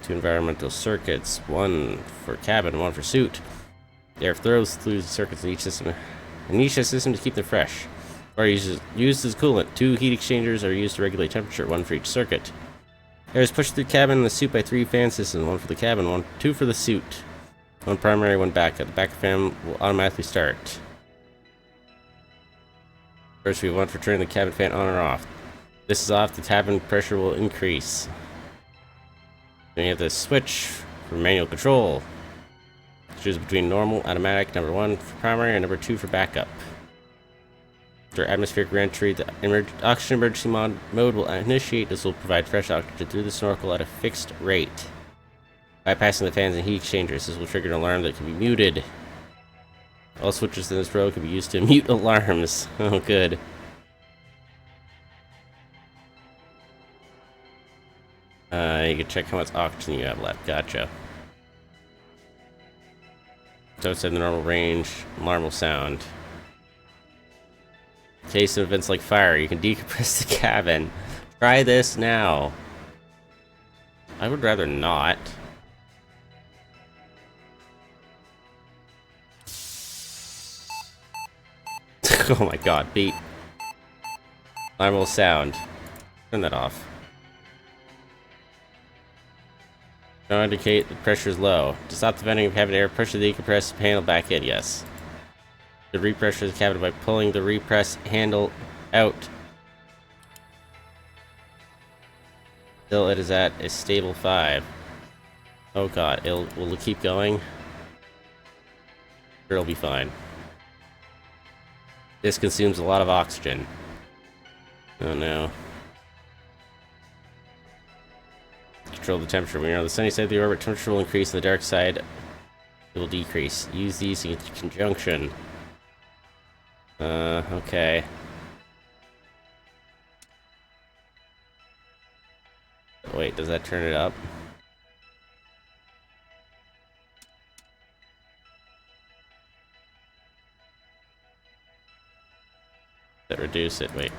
2 environmental circuits, 1 for cabin, 1 for suit. Air throws through the circuits in each system to keep them fresh. Or used as coolant. 2 heat exchangers are used to regulate temperature, 1 for each circuit. Air is pushed through the cabin and the suit by 3 fan systems, 1 for the cabin, 2 for the suit. 1 primary, 1 backup. The backup fan will automatically start. First, we have 1 for turning the cabin fan on or off. This is off, the cabin pressure will increase. Then you have the switch for manual control. Choose between normal, automatic, number 1 for primary, and number 2 for backup. After atmospheric reentry, the oxygen emergency mode will initiate. This will provide fresh oxygen through the snorkel at a fixed rate. Bypassing the fans and heat exchangers, this will trigger an alarm that can be muted. All switches in this row can be used to mute alarms. Oh, good. You can check how much oxygen you have left. Gotcha. So outside the normal range, alarm will sound. In case of events like fire, you can decompress the cabin. Try this now. I would rather not. Oh my god, beat. Alarm will sound. Turn that off. Now indicate the pressure is low. To stop the venting of cabin air, push the decompressed panel back in, yes. To repressure the cabin by pulling the repress handle out. Still, it is at a stable 5. Oh god, will it keep going? Sure, it'll be fine. This consumes a lot of oxygen. Oh no. Control the temperature. When you're on the sunny side of the orbit, temperature will increase, the dark side it will decrease. Use these in conjunction. Okay. Wait, does that turn it up? That reduce it, wait.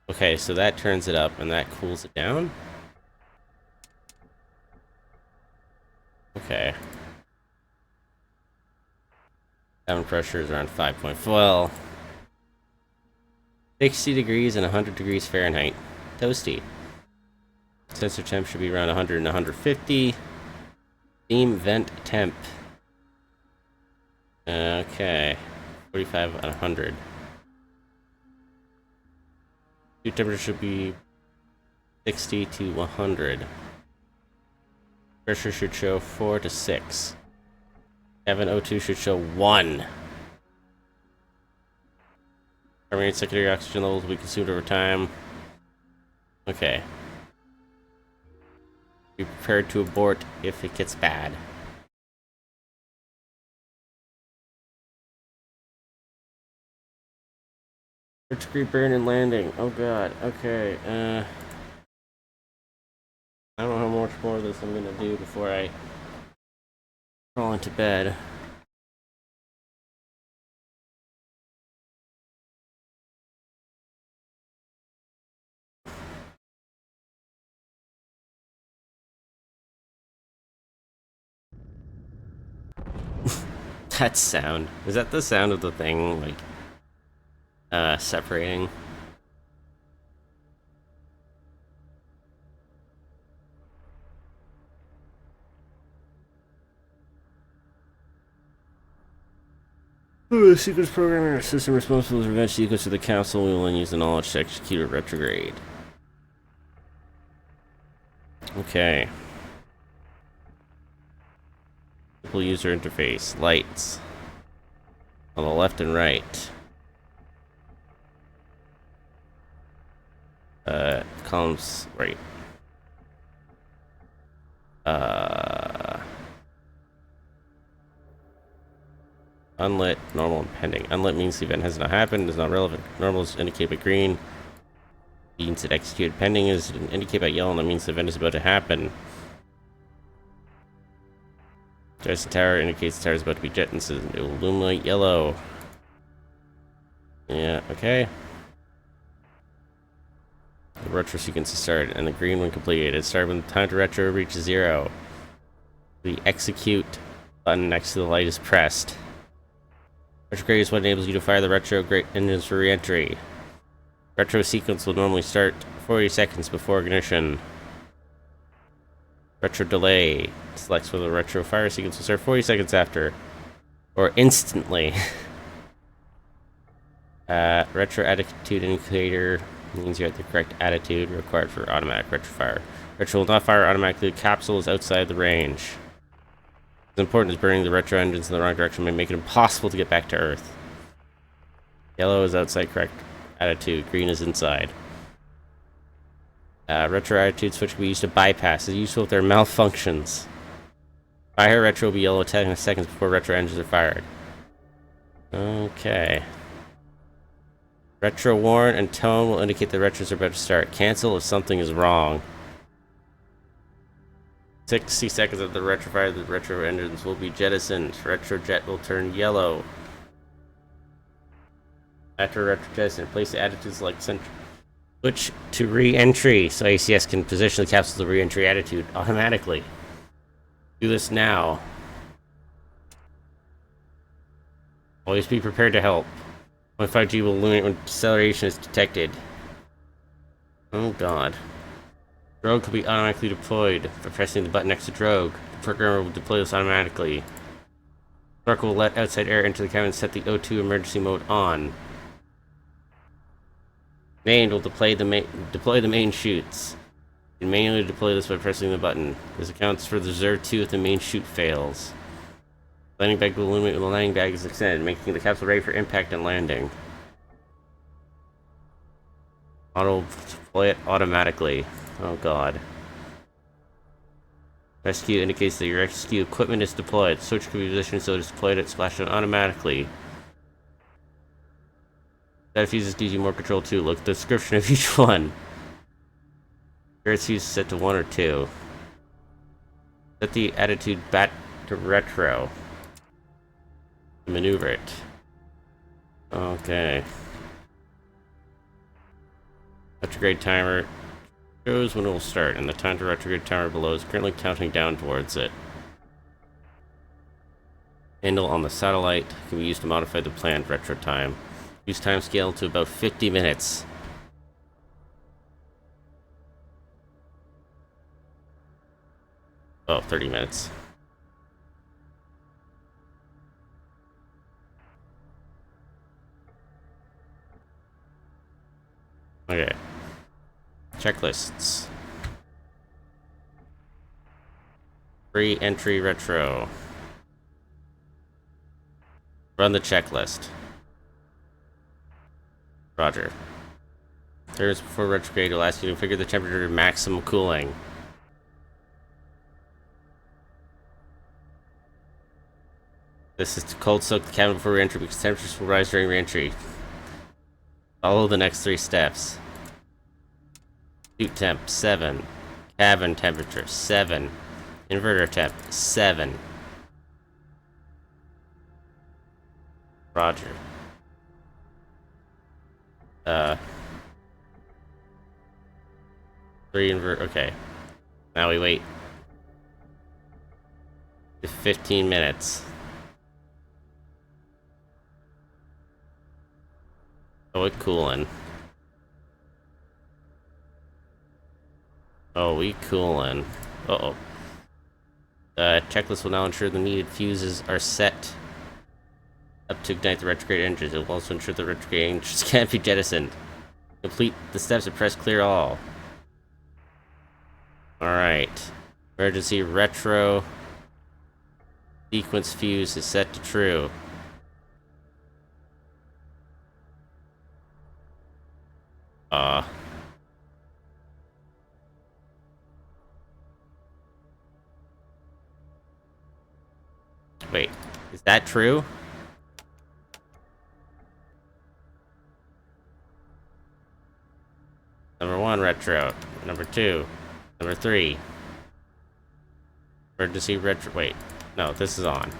Okay, so that turns it up and that cools it down? Okay. Cabin pressure is around 5.4. Well, 60 degrees and 100 degrees Fahrenheit. Toasty. Sensor temp should be around 100 and 150. Steam vent temp. Okay. 45 and 100. Temperature should be 60 to 100. Pressure should show 4 to 6. Cabin O2 should show 1. Primary and secondary oxygen levels will be consumed over time. Okay. Be prepared to abort if it gets bad. First degree burn and landing. Oh god. Okay. I don't know how much more of this I'm gonna do before I crawl into bed. That sound. Is that the sound of the thing, like, separating? The sequence programmer and system responsible for revenge sequence of the council. We will then use the knowledge to execute a retrograde. Okay. Simple user interface. Lights. On the left and right. Columns right. Unlit, normal, and pending. Unlit means the event has not happened, is not relevant. Normal is indicated by green. Means it executed. Pending is indicated by yellow, and that means the event is about to happen. Jetson tower indicates the tower is about to be jettisoned. It will illuminate yellow. Yeah, okay. The retro sequence is started, and the green one completed. It started when the time to retro reaches 0. The execute button next to the light is pressed. Retrograde is what enables you to fire the retrograde engines for reentry. Retro sequence will normally start 40 seconds before ignition. Retro delay selects whether the retro fire sequence will start 40 seconds after, or instantly. Retro attitude indicator means you're at the correct attitude required for automatic retro fire. Retro will not fire automatically. The capsule is outside the range. It's important as burning the retro engines in the wrong direction may make it impossible to get back to Earth. Yellow is outside correct attitude. Green is inside. Retro attitude switch can be used to bypass. It's useful if there are malfunctions. Fire retro will be yellow 10 seconds before retro engines are fired. Okay. Retro warn and tone will indicate the retros are about to start. Cancel if something is wrong. 60 seconds after the retro fire, the retro engines will be jettisoned. Retro jet will turn yellow. After retro jettisoned, place the attitude select center. Switch to re-entry, so ACS can position the capsule to re-entry attitude automatically. Do this now. Always be prepared to help. 0.5G will illuminate when deceleration is detected. Oh god. Drogue can be automatically deployed by pressing the button next to Drogue. The programmer will deploy this automatically. Spark will let outside air into the cabin and set the O2 emergency mode on. Main will deploy the main chutes. You can manually deploy this by pressing the button. This accounts for the reserve 2 if the main chute fails. Landing bag will illuminate when the landing bag is extended, making the capsule ready for impact and landing. Auto deploy it automatically. Oh god. Rescue indicates that your rescue equipment is deployed. Switch can be positioned so it is deployed at splashdown automatically. That fuses gives you more control too. Look at the description of each one. Your fuse is set to 1 or 2. Set the attitude back to retro. Maneuver it. Okay. Retrograde timer shows when it will start, and the time to retrograde timer below is currently counting down towards it. Handle on the satellite can be used to modify the planned retro time. Use time scale to about 50 minutes. Oh, 30 minutes. Okay. Checklists. Re-entry retro. Run the checklist. Roger. 30 minutes before retrograde, it'll ask you to configure the temperature to maximum cooling. This is to cold soak the cabin before re-entry because temperatures will rise during re-entry. Follow the next 3 steps. Suit temp 7. Cabin temperature 7. Inverter temp 7. Roger. 3 invert. Okay. Now we wait 15 minutes. Oh, it's cooling. Oh, we cooling. Uh-oh. Checklist will now ensure the needed fuses are set up to ignite the retrograde engines. It will also ensure the retrograde engines can't be jettisoned. Complete the steps and press clear all. Alright. Emergency retro sequence fuse is set to true. Wait, is that true? Number 1, retro. Number 2. Number 3. Emergency retro. Wait, no, this is on.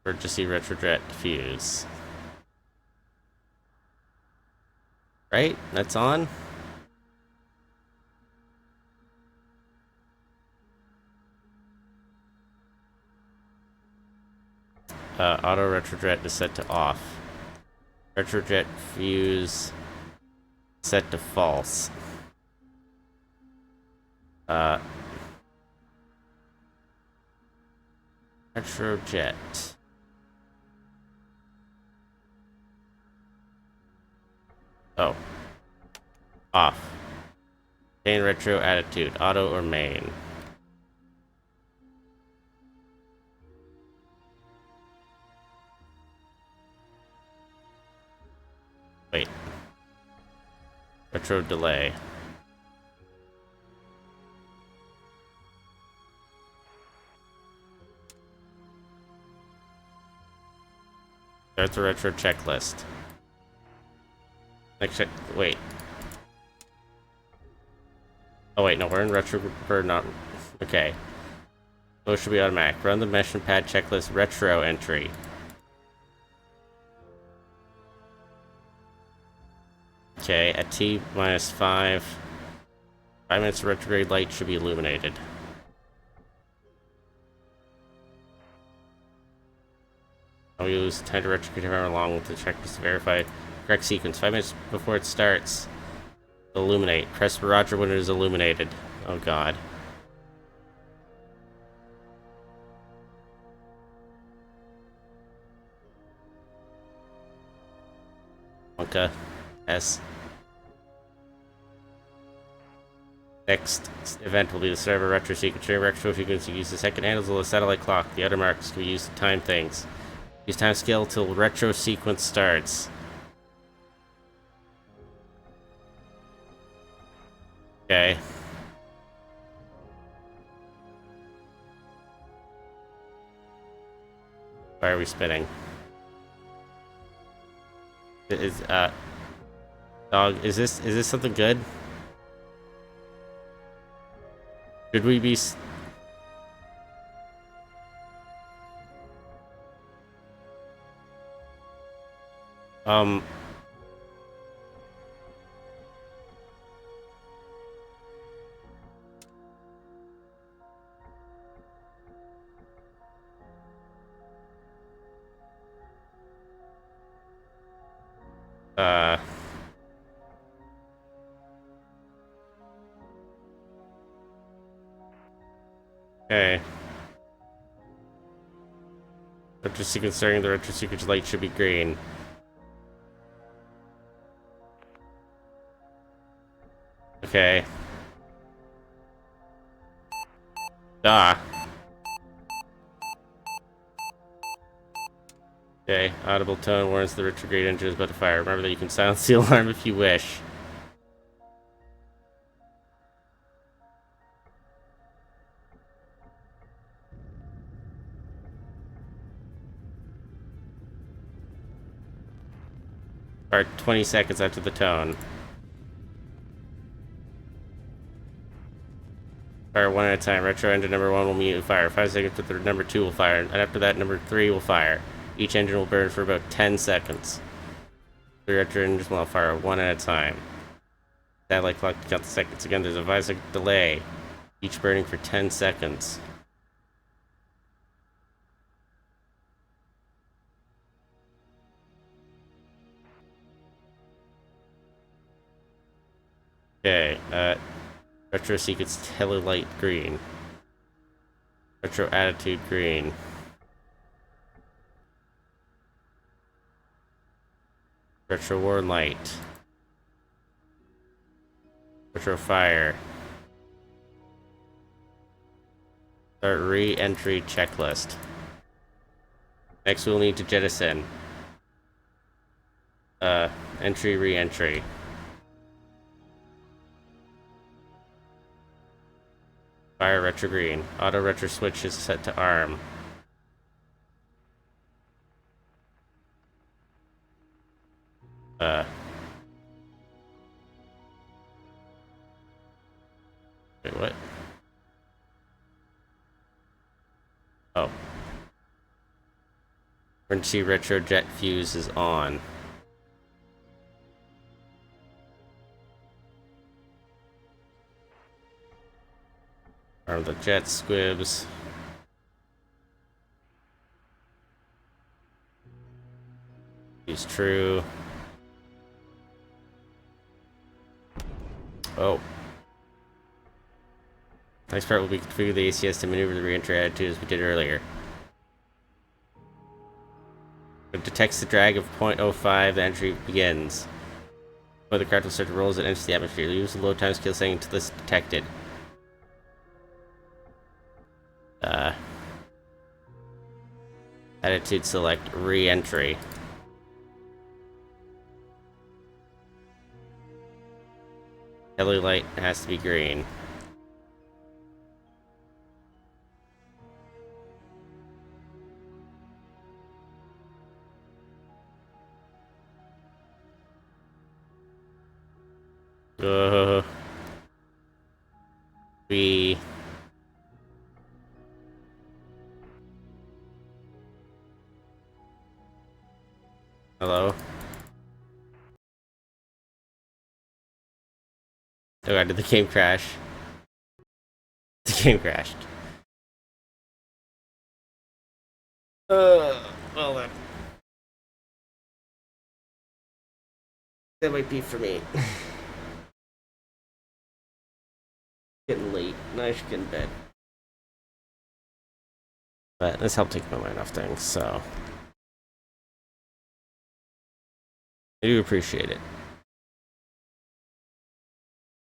Emergency retrojet fuse. Right? That's on? Auto retrojet is set to off. Retrojet fuse set to false. Retrojet. Oh. Off. Main retro attitude. Auto or main. Wait. Retro delay. Start the retro checklist. Next check. Wait. Oh wait, no, we're in retro. We're not. Okay. Those should be automatic. Run the mesh and pad checklist retro entry. Okay, at T minus 5. 5 minutes of retrograde light should be illuminated. I'll use time to retrograde however along with the checklist to verify correct sequence. 5 minutes before it starts. Illuminate. Press Roger when it is illuminated. Oh god. Wonka. S. Next event will be the start of a retro sequence. During retro sequence, you use the second handles of the satellite clock. The outer marks can be used to time things. Use time scale till retro sequence starts. Okay. Why are we spinning? Dog, is this something good? Should we be okay. Retro sequence starting, the retro sequence light should be green. Okay. Ah. Okay, audible tone warns the retrograde engine is about to fire. Remember that you can silence the alarm if you wish. Start 20 seconds after the tone. Fire one at a time. Retro engine number 1 will immediately fire. 5 seconds after number 2 will fire. And after that, number 3 will fire. Each engine will burn for about 10 seconds. The retro engines will fire one at a time. Satellite clock to count the seconds. Again, there's a 5-second delay. Each burning for 10 seconds. Okay, retro sequence telelight green. Retro attitude green. Retro war light. Retro fire. Start re-entry checklist. Next we'll need to jettison. Entry re-entry. Fire retro green. Auto retro switch is set to arm. Wait, what? Oh. Reentry retro jet fuse is on. Arm the jet squibs. Is true. Oh. Next part will be configure the ACS to maneuver the reentry attitude as we did earlier. It detects the drag of 0.05, the entry begins. Or the craft will start to roll as it enters the atmosphere. Use the low time skill setting until this is detected. Attitude select Reentry. Yellow light has to be green. We. Hello? Oh god, did the game crash? The game crashed. Well then. That might be for me. Getting late. I should get in bed. But this helped take my mind off things, so. I do appreciate it.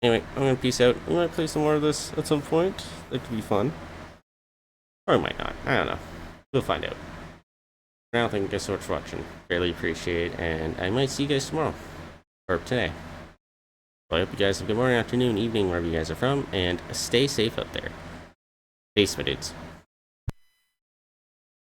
Anyway, I'm gonna peace out. We might play some more of this at some point. That could be fun. Or I might not. I don't know. We'll find out. For now, thank you guys so much for watching. Greatly appreciate it, and I might see you guys tomorrow. Or today. Well, I hope you guys have a good morning, afternoon, evening, wherever you guys are from, and stay safe out there. Peace, my dudes.